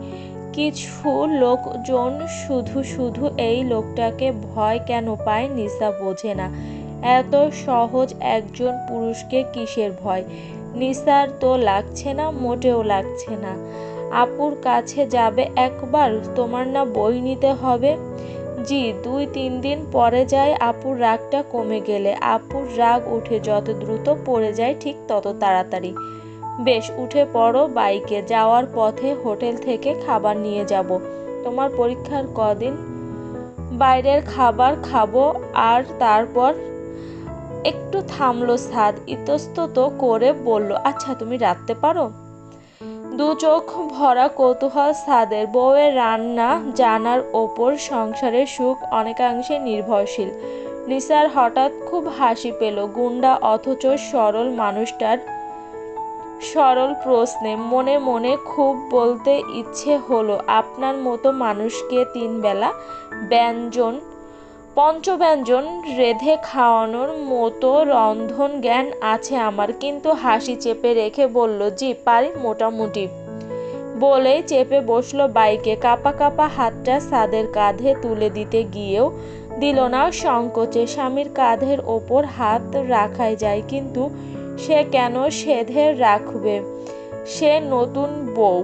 কিছু লোকজন শুধু শুধু এই লোকটাকে ভয় কেন পায় নিসা বোঝে না। এত সহজ একজন পুরুষকে কিসের ভয়? নিসার তো লাগছে না, মোটেও লাগছে না। আপুর কাছে যাবে একবার? তোমার না বই নিতে হবে? জি 2-3 দিন পরে যায়, আপুর রাগটা কমে গেলে। আপুর রাগ উঠে যত দ্রুত পড়ে যায় ঠিক তত তাড়াতাড়ি। বেশ, উঠে পড়ো বাইকে। যাওয়ার পথে হোটেল থেকে খাবার নিয়ে যাব। তোমার পরীক্ষার কদিন বাইরের খাবার খাবো আর তারপর। একটু থামলো সাদ, ইতস্তত করে বলল, আচ্ছা তুমি রাঁধতে পারো? দু চোখ ভরা কৌতূহল সাদের। বউয়ের রান্না জানার ওপর সংসারের সুখ অনেকাংশে নির্ভরশীল। নিসার হঠাৎ খুব হাসি পেল গুন্ডা অথচ সরল মানুষটার সরল প্রশ্নে। মনে মনে খুব বলতে ইচ্ছে হলো, আপনার মতো মানুষকে 3 বেলা পঞ্চব্যঞ্জন রেঁধে খাওয়ানোর মতো রন্ধন জ্ঞান আছে আমার। কিন্তু হাসি চেপে রেখে বলল, জি পারি মোটামুটি। বলেই চেপে বসলো বাইকে। কাঁপা কাঁপা হাতটা সাদের কাঁধে তুলে দিতে গিয়েও দিল না সংকোচে। স্বামীর কাঁধের ওপর হাত রাখাই যায়, কিন্তু সে কেন সেধে রাখবে? সে নতুন বউ,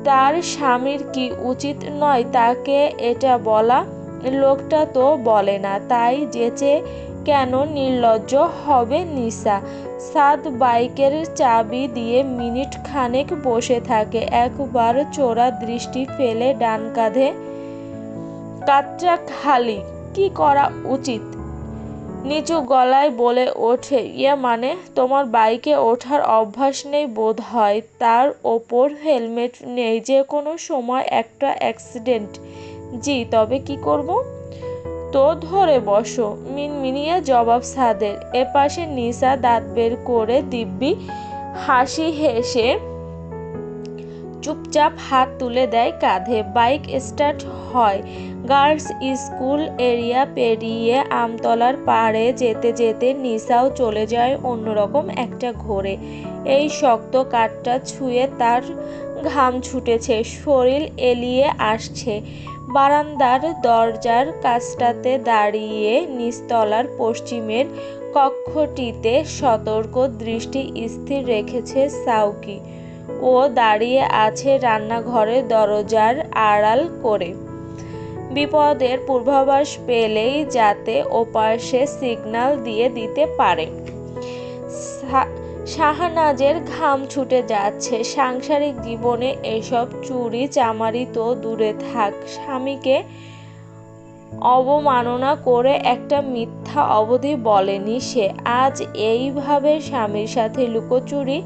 তার স্বামীর কি উচিত নয় তাকে এটা বলা? লোকটা তো বলে না, তাই যেচে কেন নির্লজ্জ হবে নিসা? সাদ বাইকের চাবি দিয়ে মিনিট খানেক বসে থাকে। একবার চোরা দৃষ্টি ফেলে ডান কাঁধটা খালি। কি করা উচিত? নিচু গলায় বলে ওঠে, ইয়ে মানে তোমার বাইকে ওঠার অভ্যাস নেই বোধ হয়, তার ওপর হেলমেট নেই, যে কোনো সময় একটা অ্যাক্সিডেন্ট। জি তবে কি করব? তো ধরে বসো, মিনমিনিয়ে জবাব সাদের। এপাশে নিসা দাঁত বের করে দিব্যি হাসি হেসে চুপচাপ হাত তুলে দেয় কাঁধে। বাইক স্টার্ট হয়। গার্লস স্কুল এরিয়া পেরিয়ে আমতলার পাড়ে যেতে যেতে নিসাও চলে যায় অন্যরকম একটা ঘোরে। এই শক্ত কাঠটা ছুঁয়ে তার ঘাম ছুটেছে, শরীর এলিয়ে আসছে। বারান্দার দরজার কাছটাতে দাঁড়িয়ে নিচতলার পশ্চিমের কক্ষটিতে সতর্ক দৃষ্টি স্থির রেখেছে সাউকি। ও দাঁড়িয়ে আছে রান্নাঘরের দরজার আড়াল করে, বিপদের পূর্বাভাস পেলেই যাতে ওপাশে সিগন্যাল দিয়ে দিতে পারে। শাহনাজের ঘাম ছুটে যাচ্ছে। সাংসারিক জীবনে এসব চুরি চামারি তো দূরে থাক, স্বামীকে অবমাননা করে একটা মিথ্যা কথা অবধি বলেনি সে। আজ এইভাবে স্বামীর সাথে লুকোচুরি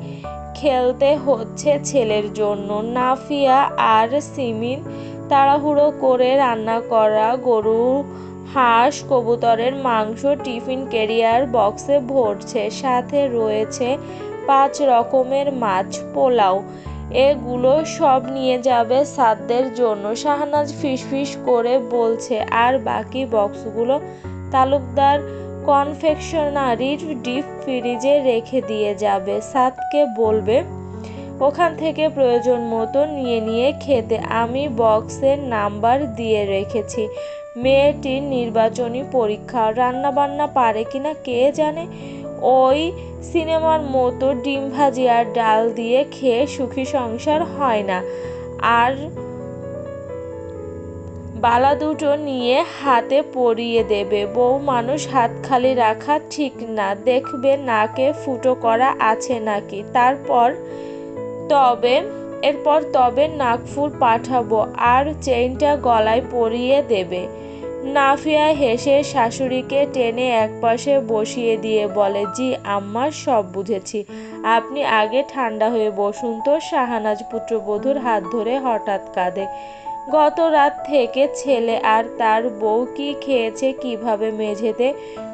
খেলতে হচ্ছে ছেলের জন্য। নাফিয়া আর সিমিন তাড়াহুড়ো করে রান্না করা গরু, হাঁস, কবুতরের মাংস টিফিন ক্যারিয়ার বক্সে ভরছে। সাথে রয়েছে 5 রকমের মাছ, পোলাও। এগুলো সব নিয়ে যাবে সাদদের জন্য। শাহনাজ ফিসফিস করে বলছে, আর বাকি বক্সগুলো তালুকদার কনফেকশনারির ডিপ ফ্রিজে রেখে দিয়ে যাবে। সাদকে বলবে ওখান থেকে প্রয়োজন মতো নিয়ে খেতে। আমি বক্সের নাম্বার দিয়ে রেখেছি। মেয়েটির নির্বাচনী পরীক্ষা, রান্নাবান্না পারে কিনা কে জানে। ওই সিনেমার মতো ডিম ভাজি আর ডাল দিয়ে খেয়ে সুখী সংসার হয় না। আর বালা দুটো নিয়ে হাতে পরিয়ে দেবে। বউ মানুষ হাত খালি রাখা ঠিক না, দেখবে নাকে ফুটো করা আছে নাকি। এরপর তবে নাকফুল পাঠাবো আর চেইনটা গলায় পরিয়ে দেবে। নাফিয়া হেসে শাশুড়িকে টেনে একপাশে বসিয়ে দিয়ে বলে, জি আম্মা, সব বুঝেছি, আপনি আগে ঠান্ডা হয়ে বসুন তো। শাহনাজ পুত্রবধূর হাত ধরে হঠাৎ কাঁদে। গত রাত থেকে ছেলে আর তার বউ কি খেয়েছে, কিভাবে মেঝেতে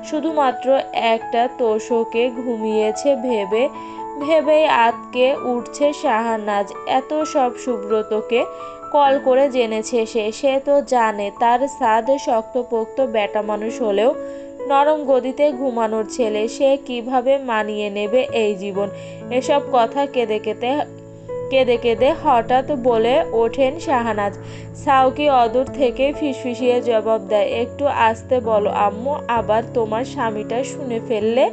শুধুমাত্র একটা তোষকে ঘুমিয়েছে ভেবেই আতকে উঠছে শাহনাজ। এত সব সুব্রতকে কল করে জেনেছে সে তো জানে তার সাদ শক্তপোক্ত বেটা মানুষ হলেও নরম গদিতে ঘুমানোর ছেলে। সে কিভাবে মানিয়ে নেবে এই জীবন? এসব কথা কেঁদে কেঁদে হঠাৎ বলে ওঠেন শাহনাজ। সাউকি অদূর থেকে ফিসফিসিয়ে জবাব দেয়, একটু আস্তে বলো আম্মু, আবার তোমার স্বামীটা শুনে ফেললে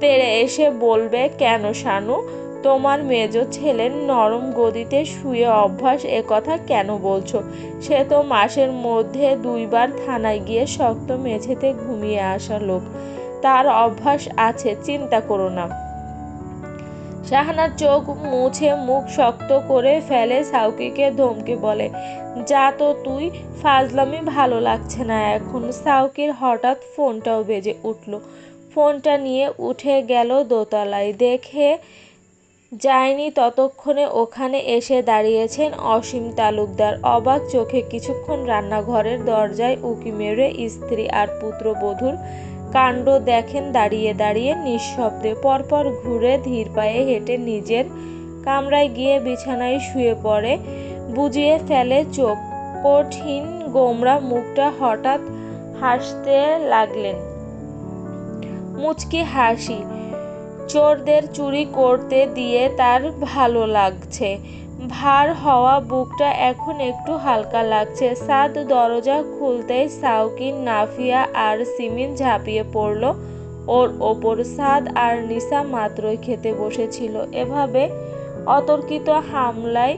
তেড়ে এসে বলবে, কেন শানু, তোমার মেজো ছেলের নরম গদিতে শুয়ে অভ্যাস, কথা কেন বলছো? সে তো মাসের মধ্যে 2 বার থানায় গিয়ে শক্ত মেঝেতে ঘুমিয়ে আসা লোক। তার অভ্যাস আছে, চিন্তা করো না। শাহনাজ চোখ মুছে মুখ শক্ত করে ফেলে। সাউকিকে ধমকে বলে, যা তো তুই, ফাজলামি ভালো লাগছে না এখন। সাউকির হঠাৎ ফোনটাও বেজে উঠল। ফোনটা নিয়ে উঠে গেল দোতলায়। দেখে যায়নি ততক্ষণে ওখানে এসে দাঁড়িয়েছেন অসীম তালুকদার। অবাক চোখে কিছুক্ষণ রান্নাঘরের দরজায় উঁকি মেরে স্ত্রী আর পুত্রবধূর কাণ্ড দেখেন দাঁড়িয়ে দাঁড়িয়ে নিঃশব্দে। পরপর ঘুরে ধীর পায়ে হেঁটে নিজের কামরায় গিয়ে বিছানায় শুয়ে পড়ে। বুজিয়ে ফেলে চোখ, কঠিন গোমরা মুখটা। হঠাৎ হাসতে লাগলেন, মুচকি হাসি। চোরদের চুরি করতে দিয়ে তার ভালো লাগছে। ভার হওয়া বুকটা এখন একটু হালকা লাগছে। সাদ দরজা খুলতেই সাউকি, নাফিয়া আর সিমিন ঝাঁপিয়ে পড়ল ওর ওপর। সাদ আর নিসা মাত্রই খেতে বসেছিল। এভাবে অতর্কিত হামলায়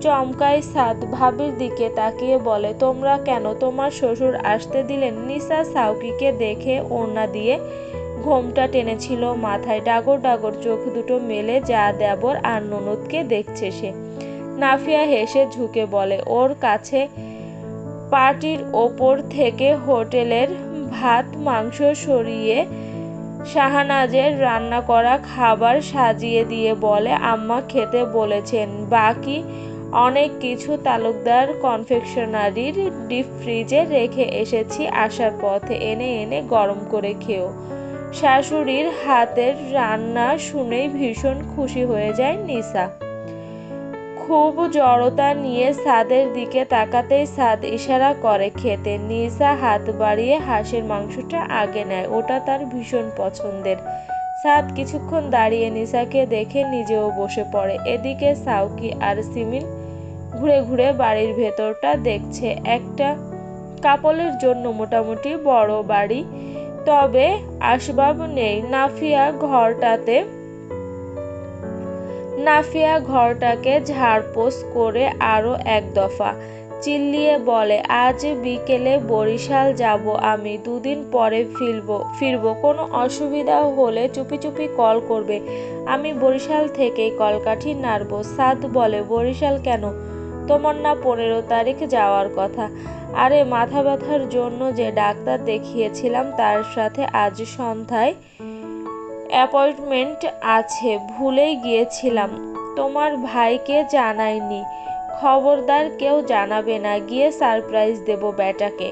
চমকায় সাদ। ভাবির দিকে তাকিয়ে বলে, তোমরা কেন? তোমার শ্বশুর আসতে দিলেন? নিসা সাউকিকে দেখে ওড়না দিয়ে ঘোমটা টেনেছিল মাথায়। ডাগর ডাগর চোখ দুটো মেলে যা দেবর আর ননদকে দেখছে সে। নাফিয়া হেসে ঝুঁকে বলে, ওর কাছে পাটির ওপর থেকে হোটেলের ভাত মাংস সরিয়ে শাহনাজের রান্না করা খাবার সাজিয়ে দিয়ে বলে, আম্মা খেতে বলেছেন, বাকি অনেক কিছু তালুকদার কনফেকশনারির ডিপ ফ্রিজে রেখে এসেছি, আসার পথে এনে গরম করে খেও। শাশুড়ির হাতের রান্না শুনেই ভীষণ খুশি হয়ে যায় নিসা। খুব জড়তা নিয়ে সাদের দিকে তাকাতেই সাদ ইশারা করে খেতে। নিসা হাত বাড়িয়ে হাঁসের মাংসটা আগে নেয়, ওটা তার ভীষণ পছন্দের। সাদ কিছুক্ষণ দাঁড়িয়ে নিসাকে দেখে নিজেও বসে পড়ে। এদিকে সাউকি আর সিমিন ঘুরে ঘুরে বাড়ির ভেতরটা দেখছে। একটা কাপলের জন্য মোটামুটি বড় বাড়ি, তবে আসবাব নেই। নাফিয়া ঘরটাকে ঝাড়পোছ করে আরো এক দফা চিল্লিয়ে বলে, আজ বিকেলে বরিশাল যাব আমি, 2 দিন পরে ফিরবো। কোনো অসুবিধা হলে চুপি চুপি কল করবে, আমি বরিশাল থেকেই কলকাঠি নাড়ব। সাদ বলে, বরিশাল কেন? তোমার না 15 তারিখ যাওয়ার কথা। আরে মাথা ব্যথার জন্য যে ডাক্তার দেখিয়েছিলাম তার সাথে আজ সন্ধ্যায় অ্যাপয়েন্টমেন্ট আছে, ভুলেই গিয়েছিলাম। তোমার ভাইকে জানাইনি। খবরদার কেউ জানাবে না, গিয়ে সারপ্রাইজ দেব ব্যাটাকে।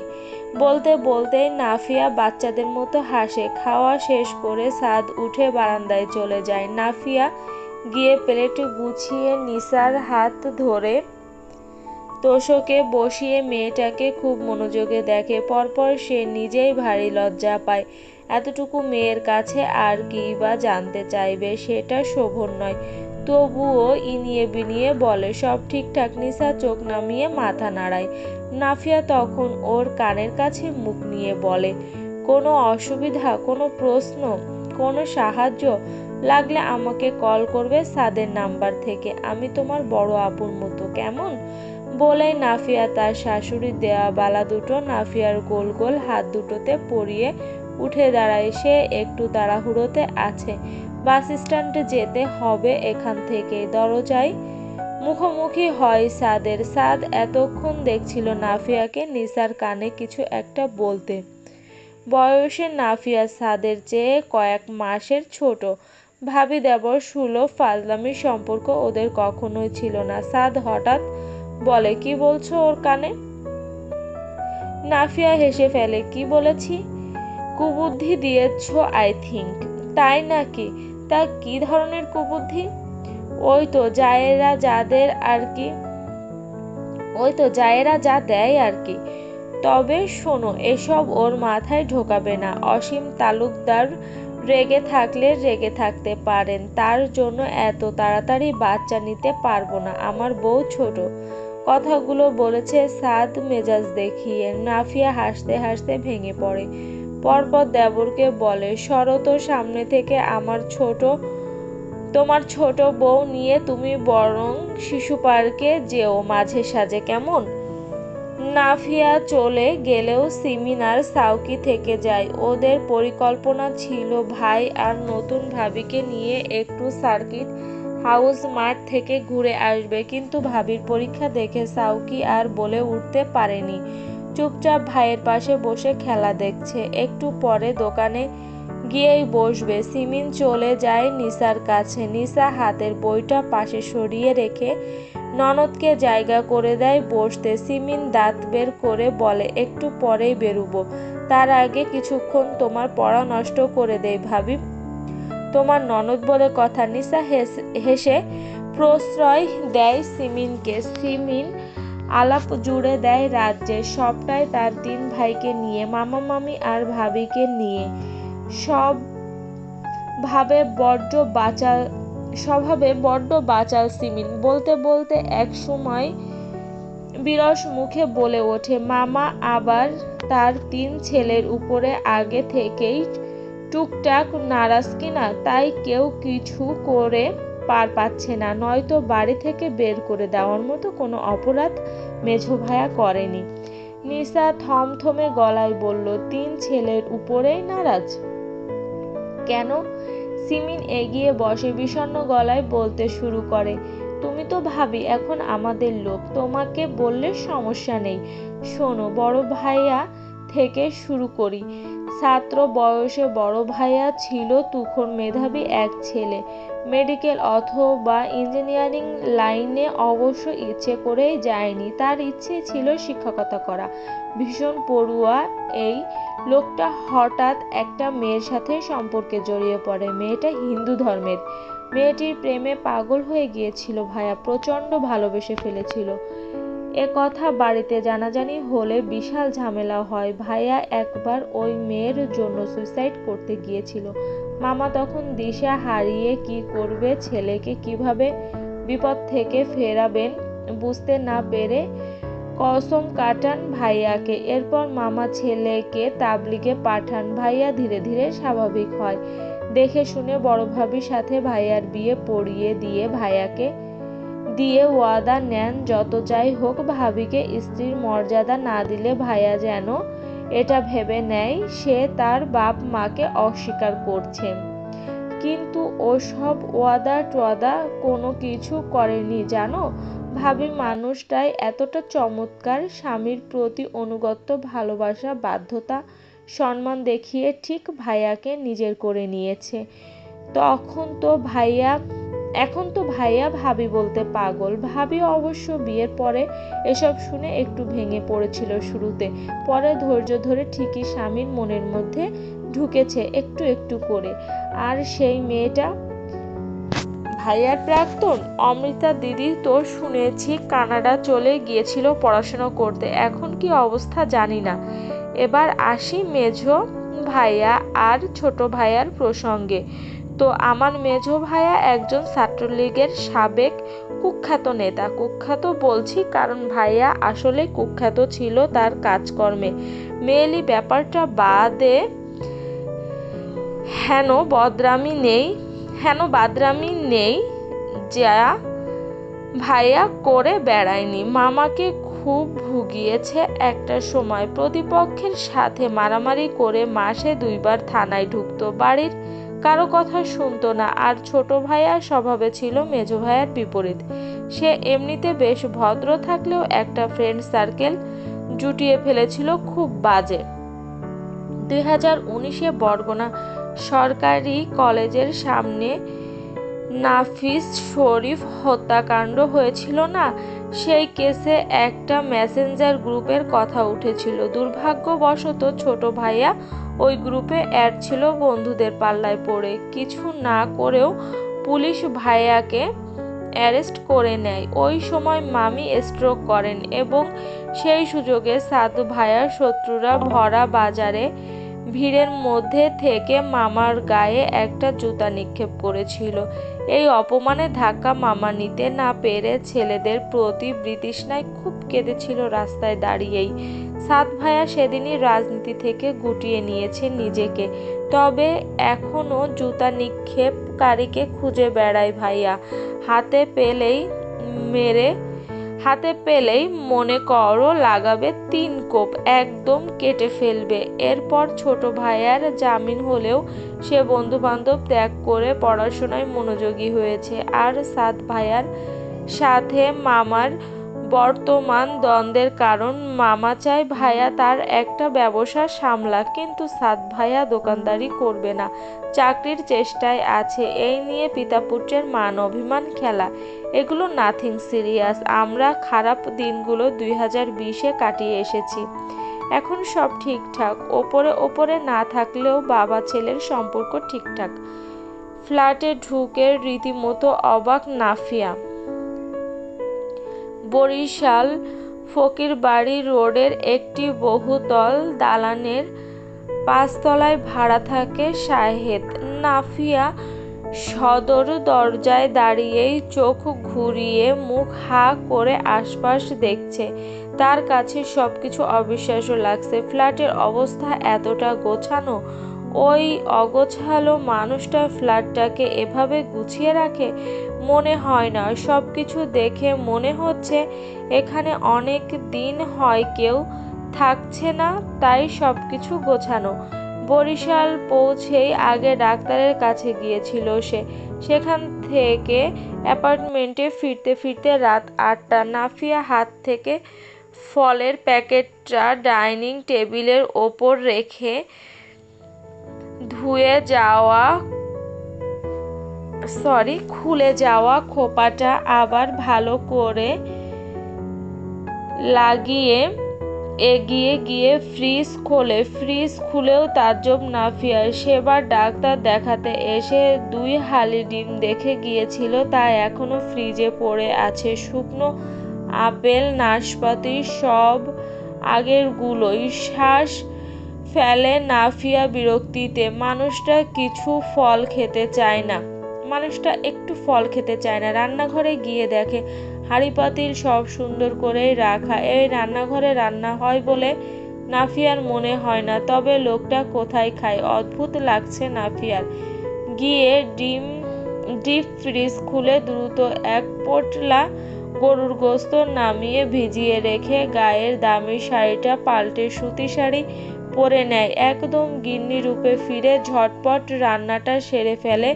বলতে বলতেই নাফিয়া বাচ্চাদের মতো হাসে। খাওয়া শেষ করে সাদ উঠে বারান্দায় চলে যায়। নাফিয়া গিয়ে প্লেট গুছিয়ে নিসার হাত ধরে তোশকে বসিয়ে মেয়েটাকে খুব মনোযোগে দেখে। পরপর সে নিজেই ভারী লজ্জা পায়। এতটুকু মেয়ের কাছে আর কি বা জানতে চাইবে, সেটা শোভন নয়। তবুও ইনিয়ে বিনিয়ে বলে, সব ঠিকঠাক। নিসা চোখ নামিয়ে মাথা নাড়ায়। নাফিয়া তখন ওর কানের কাছে মুখ নিয়ে বলে, কোনো অসুবিধা, কোনো প্রশ্ন, কোনো সাহায্য লাগলে আমাকে কল করবে সাদের নাম্বার থেকে। আমি তোমার বড় আপুর মতো, কেমন? বলেই নাফিয়া তার শাশুড়ির দেয়া বালা দুটো নাফিয়ার গোল গোল হাত দুটোতে পরিয়ে উঠে দাঁড়ায়। সে একটু তাড়াহুড়োতে আছে, বাস স্ট্যান্ডে যেতে হবে এখান থেকে। দরজায় মুখোমুখি হয় সাদের। সাদ এতক্ষণ দেখছিল নাফিয়াকে নিসার কানে কিছু একটা বলতে। বয়সে নাফিয়া সাদের চেয়ে কয়েক মাসের ছোট। ভাবি দেবর সুলভ ফাজলামির সম্পর্ক ওদের কখনোই ছিল না। সাদ হঠাৎ বলে, কি বলছো ওর কানে? নাফিয়া হেসে ফেলে, কি বলেছি? কুবুদ্ধি দিয়েছ আই থিঙ্ক। তাই নাকি? তা কি ধরনের কুবুদ্ধি? ওই তো জায়েরা যাদের আর কি, ওই তো জায়েরা যা দেয় আর কি। তবে শোনো, এসব ওর মাথায় ঢোকাবে না। অসীম তালুকদার রেগে থাকলে রেগে থাকতে পারেন, তার জন্য এত তাড়াতাড়ি বাচ্চা নিতে পারবো না। আমার বউ ছোট। কথাগুলো বলেছে সাদ মেজাজ দেখিয়ে। নাফিয়া হাসতে হাসতে ভেঙে পড়ে। পরপর দেবরকে বলে, সরো সামনে থেকে। তোমার ছোট বউ নিয়ে তুমি বরং শিশু পার্কে যেও মাঝে সাঝে, কেমন? নাফিয়া চলে গেলেও সিমিন আর সাউকি থেকে যায়। ওদের পরিকল্পনা ছিল ভাই আর নতুন ভাবিকে নিয়ে একটু সার্কিট হাউস মাঠ থেকে ঘুরে আসবে, কিন্তু ভাবির পরীক্ষা দেখে সাউকি আর বলে উঠতে পারেনি। চুপচাপ ভাইয়ের পাশে বসে খেলা দেখছে। একটু পরে দোকানে গিয়েই বসবে। সিমিন চলে যায় নিসার কাছে। নিসা হাতের বইটা পাশে সরিয়ে রেখে ননদকে জায়গা করে দেয় বসতে। সিমিন দাঁত বের করে বলে, একটু পরেই বেরুবো, তার আগে কিছুক্ষণ তোমার পড়া নষ্ট করে দেই ভাবি। তোমার ননদ বলে কথা। নিসা হেসে প্রশ্রয় দেয় সিমিনকে। সিমিন আলাপ জুড়ে দেয় রাজ্যের, সবটাই তার 3 ভাইকে নিয়ে, মামা মামি আর ভাবিকে নিয়ে। স্বভাবে বড্ড বাচাল সিমিন। বলতে বলতে এক সময় বিরস মুখে বলে ওঠে, মামা আবার তার 3 ছেলের উপরে আগে থেকেই টুকটাক নারাজ কিনা, তাই কেউ কিছু করে পার পাচ্ছে না, নয়তো বাড়ি থেকে বের করে দেওয়ার মতো কোনো অপরাধ মেঝো ভায়া করেনি। নিসা থমথমে গলায় বলল, 3 ছেলের উপরেই নারাজ? কেন? সিমিন এগিয়ে বসে বিষণ্ণ গলায় বলতে শুরু করে, তুমি তো ভাবি এখন আমাদের লোক, তোমাকে বললে সমস্যা নেই। শোনো, বড় ভাইয়া থেকে শুরু করি। ছাত্র বয়সে বড় ভাইয়া ছিল তুখোড় মেধাবী এক ছেলে। মেডিকেল অথবা ইঞ্জিনিয়ারিং লাইনে অবশ্য ইচ্ছে করেই যায়নি, তার ইচ্ছে ছিল শিক্ষকতা করা। ভীষণ পড়ুয়া এই লোকটা হঠাৎ একটা মেয়ের সাথে সম্পর্কে জড়িয়ে পড়ে। মেয়েটা হিন্দু ধর্মের। মেয়েটির প্রেমে পাগল হয়ে গিয়েছিল ভাইয়া, প্রচণ্ড ভালোবেসে ফেলেছিল। এ কথা বাড়িতে জানাজানি হলে বিশাল ঝামেলা হয়। ভাইয়া একবার ওই মেয়ের জন্য সুইসাইড করতে গিয়েছিল। মামা তখন দিশা হারিয়ে কি করবে, ছেলেকে কিভাবে বিপদ থেকে ফেরাবেন বুঝতে না পেরে কসম কাটান ভাইয়াকে। এরপর মামা ছেলেকে তাবলিগে পাঠান। ভাইয়া ধীরে ধীরে স্বাভাবিক হয়। দেখে শুনে বড় ভাবির সাথে ভাইয়ার বিয়ে পড়িয়ে দিয়ে ভাইয়াকে দিয়ে ওয়াদা নেন, যত যাই হোক ভাবিকে স্ত্রীর মর্যাদা না দিলে ভাইয়া যেন এটা ভেবে নেয় সে তার বাপ মাকে অস্বীকার করছে। কিন্তু ওসব ওয়াদা টোয়াদা কোনো কিছু করেনি জানো। ভাবি মানুষটাই এতটা চমৎকার, স্বামীর প্রতি অনুগত্য, ভালোবাসা, বাধ্যতা, সম্মান দেখিয়ে ঠিক ভাইয়াকে নিজের করে নিয়েছে। এখন তো ভাইয়া ভাবি বলতে পাগল। ভাবি অবশ্য বিয়ের পরে এসব শুনে একটু ভেঙে পড়েছিল শুরুতে, পরে ধৈর্য ধরে ঠিকই স্বামীর মনের মধ্যে ঢুকেছে একটু একটু করে। আর সেই মেয়েটা ভাইয়ার প্রাক্তন অমৃতা দিদি তো শুনেছি কানাডা চলে গিয়েছিল পড়াশোনা করতে, এখন কি অবস্থা জানি না। এবার আসি মেজো ভাইয়া আর ছোট ভাইয়ার প্রসঙ্গে। তো আমার মেজো ভাইয়া একজন ছাত্রলীগের সাবেক কুখ্যাত নেতা। কুখ্যাত বলছি কারণ ভাইয়া আসলে কুখ্যাত ছিল তার কাজকর্মে। মেয়েলি ব্যাপারটা বাদে হেন বাদরামি নেই যা ভাইয়া করে বেড়ায়নি। মামাকে খুব ভুগিয়েছে একটা সময়, প্রতিপক্ষের সাথে মারামারি করে মাসে 2 বার থানায় ঢুকতো, বাড়ির কারো কথা শুনতো না। আর ছোট ভাইয়া স্বভাবে ছিল মেজো ভাইয়ার বিপরীত। সে এমনিতে বেশ ভদ্র থাকলেও একটা ফ্রেন্ড সার্কেল জুটিয়ে ফেলেছিল খুব বাজে। 2019-এ বরগুনা সরকারি কলেজের সামনে নাফিস শরীফ হত্যাকাণ্ড হয়েছিল না, সেই কেসে একটা মেসেঞ্জার গ্রুপের কথা উঠেছিল। দুর্ভাগ্যবশত ছোট ভাইয়া ওই গ্রুপে অ্যাড ছিল, বন্ধুদের পাল্লায় পড়ে কিছু না করেও পুলিশ ভাইয়াকে অ্যারেস্ট করে নেয়। ওই সময় মামি স্ট্রোক করেন এবং সেই সুযোগে সাধু ভাইয়ার শত্রুরা ভরা বাজারে ভিড়ের মধ্যে থেকে মামার গায়ে একটা জুতা নিক্ষেপ করেছিল। এই অপমানে ধাক্কা মামা নিতে না পেরে ছেলেদের প্রতি বিতৃষ্ণায় খুব কেঁদেছিল রাস্তায় দাঁড়িয়েই। সাদ ভাইয়া সেদিনই রাজনীতি থেকে গুটিয়ে নিয়েছে নিজেকে, তবে এখনো জুতা নিক্ষেপকারীকে খুঁজে বেড়ায় ভাইয়া। হাতে পেলেই মনে করো লাগাবে 3 কোপ, একদম কেটে ফেলবে। এরপর ছোট ভাইয়ার জামিন হলেও সে বন্ধুবান্ধব ত্যাগ করে পড়াশোনায় মনোযোগী হয়েছে। আর সাদ ভাইয়ার সাথে মামার বর্তমান দ্বন্দ্বের কারণ মামা চায় ভাইয়া তার একটা ব্যবসা সামলাক, কিন্তু সাদ ভাইয়া দোকানদারি করবে না, চাকরির চেষ্টায় আছে। এই নিয়ে পিতাপুত্রের মান অভিমান খেলা, এগুলো নাথিং সিরিয়াস। আমরা খারাপ দিনগুলো 2020-এ কাটিয়ে এসেছি, এখন সব ঠিকঠাক। ওপরে না থাকলেও বাবা ছেলের সম্পর্ক ঠিকঠাক। ফ্ল্যাটে ঢুকে রীতিমতো অবাক নাফিয়া। বরিশাল ফকিরবাড়ি রোডের একটি বহুতল দালানের 5 তলায় ভাড়া থাকে শাহেদ। নাফিয়া সদর দরজায় দাঁড়িয়েই চোখ ঘুরিয়ে মুখ হা করে আশপাশ দেখছে। তার কাছে সবকিছু অবিশ্বাস্য লাগছে। ফ্ল্যাটের অবস্থা এতটা গোছানো, ওই অগোছালো মানুষটা ফ্ল্যাটটাকে এভাবে গুছিয়ে রাখে? মনে হয় না। সবকিছু দেখে মনে হচ্ছে এখানে অনেক দিন হয় কেউ থাকছে না, তাই সবকিছু গোছানো। বরিশাল পৌঁছেই আগে ডাক্তারের কাছে গিয়েছিল সে। সেখান থেকে অ্যাপার্টমেন্টে ফিরতে ফিরতে রাত 8টা। নাফিয়া হাত থেকে ফলের প্যাকেটটা ডাইনিং টেবিলের ওপর রেখে খুলে যাওয়া খোপাটা আবার ভালো করে লাগিয়ে এগিয়ে গিয়ে ফ্রিজ খোলে। ফ্রিজ খুলেও তাজ্জব নাফিয়ার। সেবার ডাক্তার দেখাতে এসে 2 হালি ডিম দেখে গিয়েছিল, তা এখনো ফ্রিজে পড়ে আছে। শুকনো আপেল, নাশপাতি, সব আগেরগুলোই। শ্বাস ফেলে নাফিয়া বিরক্তিতে। মানুষটা একটু ফল খেতে চায় না। রান্নাঘরে গিয়ে দেখে হাঁড়ি-পাতিল সব সুন্দর করেই রাখা। এই রান্নাঘরে রান্না হয় বলে নাফিয়ার মনে হয় না। তবে লোকটা কোথায় খায়? অদ্ভুত লাগছে নাফিয়ার। গিয়ে ডিপ ফ্রিজ খুলে দ্রুত 1 পোটলা গরুর গোশত নামিয়ে ভিজিয়ে রেখে গায়ের দামি শাড়িটা পাল্টে সুতি শাড়ি পরে নেয়। একদম গিন্নি রূপে ফিরে ঝটপট রান্নাটা সেরে ফেলে।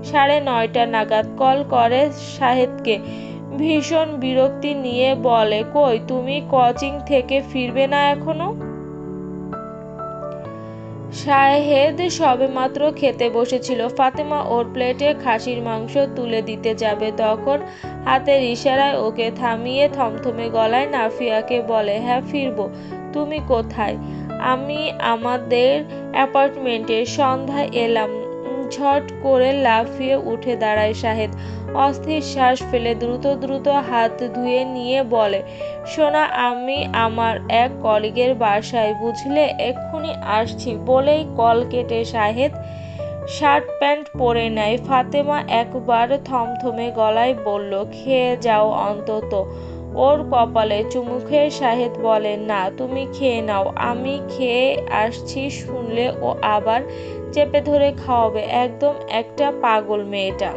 9:30 নাগাদ কল করে শাহেদকে। ভীষণ বিরক্তি নিয়ে বলে, কই তুমি কোচিং থেকে ফিরবে না এখনো? শাহেদ সবেমাত্র খেতে বসেছিল। ফাতেমা ওর প্লেটে খাসির মাংস তুলে দিতে যাবে, তখন হাতের ইশারায় ওকে থামিয়ে থমথমে গলায় নাফিয়াকে বলে, হ্যাঁ ফিরবো। তুমি কোথায়? আমি আমাদের অ্যাপার্টমেন্টে, সন্ধ্যায় এলাম। ঝট করে লাফিয়ে উঠে দাঁড়ায় শাহেদ। অস্থির শ্বাস ফেলে দ্রুত দ্রুত হাত ধুয়ে নিয়ে বলে, সোনা আমি আমার এক কলিগের বাসায়, বুঝলে, এক্ষুনি আসছি। বলেই কল কেটে শাহেদ শার্ট প্যান্ট পরে নেয়। ফাতেমা একবার থমথমে গলায় বলল, খেয়ে যাও অন্তত। ওর কপালে চুমু খেয়ে শাহেদ বলে, না তুমি খেয়ে নাও, আমি খেয়ে আসছি শুনলে ও আবার চেপে ধরে খাওয়াবে। একদম একটা পাগল মেয়েটা।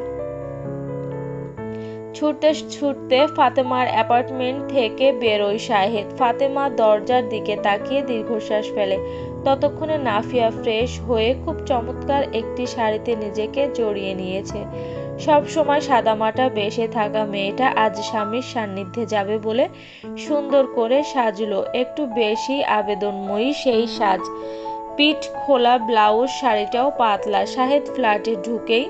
ছুটতে ছুটতে ফাতেমার অ্যাপার্টমেন্ট থেকে বেরোয় শাহেদ। ফাতেমা দরজার দিকে তাকিয়ে দীর্ঘশ্বাস ফেলে। ততক্ষণে নাফিয়া ফ্রেশ হয়ে খুব চমৎকার একটি শাড়িতে নিজেকে জড়িয়ে নিয়েছে। সব সময় সাদামাটা বেশে থাকা মেয়েটা আজ স্বামীর সান্নিধ্যে যাবে বলে সুন্দর করে সাজলো। একটু বেশি আবেদনময়ী সেই সাজ। পিঠ খোলা ব্লাউজ, শাড়িটাও পাতলা। শাহেদ ফ্ল্যাটে ঢুকেই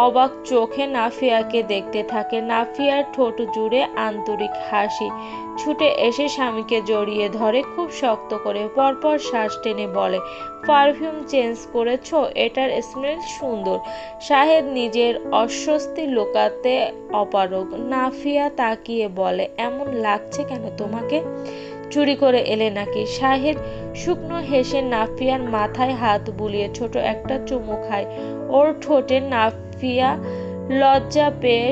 অবাক চোখে নাফিয়াকে দেখতে থাকে। নাফিয়ার ঠোঁট জুড়ে আন্তরিক হাসি। ছুটে এসে স্বামীকে জড়িয়ে ধরে খুব শক্ত করে। পরপর শ্বাস টেনে বলে, পারফিউম চেঞ্জ করেছো? এটার স্মেল সুন্দর। শাহেদ নিজের অস্বস্তি লুকাতে অপারগ। নাফিয়া তাকিয়ে বলে, এমন লাগছে কেন তোমাকে? চুরি করে এলে নাকি? শাহেদ শুকনো হেসে নাফিয়ার মাথায় হাত বুলিয়ে ছোট একটা চুমু খায় ওর ঠোঁটে। নাফিয়া লজ্জা পেয়ে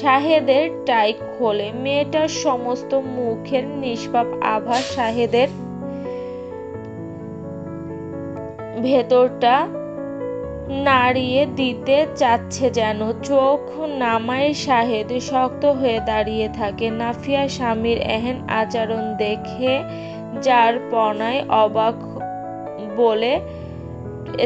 শাহেদের টাই খোলে। মেয়েটার সমস্ত মুখের নিষ্পাপ আভাস শাহেদের ভেতরটা নাড়িয়ে দিতে চাচ্ছে যেন। চোখ নামায় শাহেদ শক্ত হয়ে দাঁড়িয়ে থাকে। নাফিয়া স্বামীর এহেন আচরণ দেখে যার পনায় অবাক, বলে,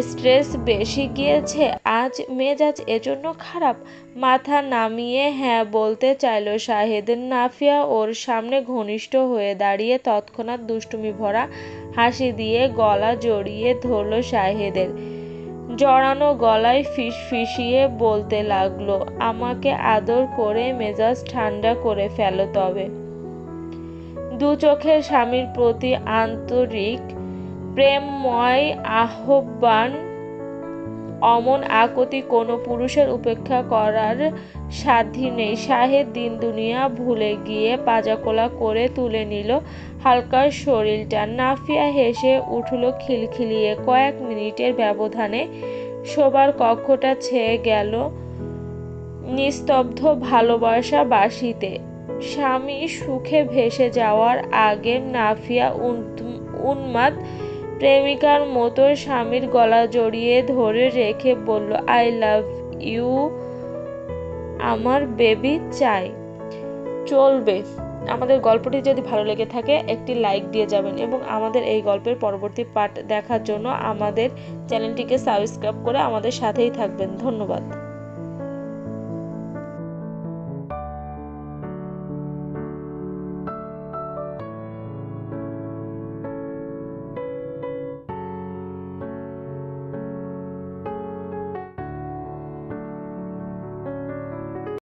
স্ট্রেস বেশি গিয়েছে আজ, মেজাজ এজন্য খারাপ? মাথা নামিয়ে হ্যাঁ বলতে চাইল শাহেদ। নাফিয়া ওর সামনে ঘনিষ্ঠ হয়ে দাঁড়িয়ে তৎক্ষণাৎ দুষ্টুমি ভরা হাসি দিয়ে গলা জড়িয়ে ধরল শাহেদের। জড়ানো গলায় ফিসফিসিয়ে বলতে লাগলো, আমাকে আদর করে মেজাজ ঠান্ডা করে ফেলো তবে। দু চোখের স্বামীর প্রতি আন্তরিক প্রেমময় আহ্বান, অমন আকুতি কোনো পুরুষের উপেক্ষা করার সাধ্যই নেই। শাহেদ দিন দুনিয়া ভুলে গিয়ে পাজাকোলা করে তুলে নিল হালকা শরীরটা। নাফিয়া হেসে উঠল খিলখিলিয়ে। কয়েক মিনিটের ব্যবধানে শোবার কক্ষটা ছেয়ে গেল নিস্তব্ধ ভালোবাসা বাসিতে। স্বামী সুখে ভেসে যাওয়ার আগে নাফিয়া উন্মাদ প্রেমিকার মতো স্বামীর গলা জড়িয়ে ধরে রেখে বলল, আই লাভ ইউ আমার বেবি চাই। চলবে। আমাদের গল্পটি যদি ভালো লেগে থাকে একটি লাইক দিয়ে যাবেন এবং আমাদের এই গল্পের পরবর্তী পার্ট দেখার জন্য আমাদের চ্যানেলটিকে সাবস্ক্রাইব করে আমাদের সাথেই থাকবেন। ধন্যবাদ।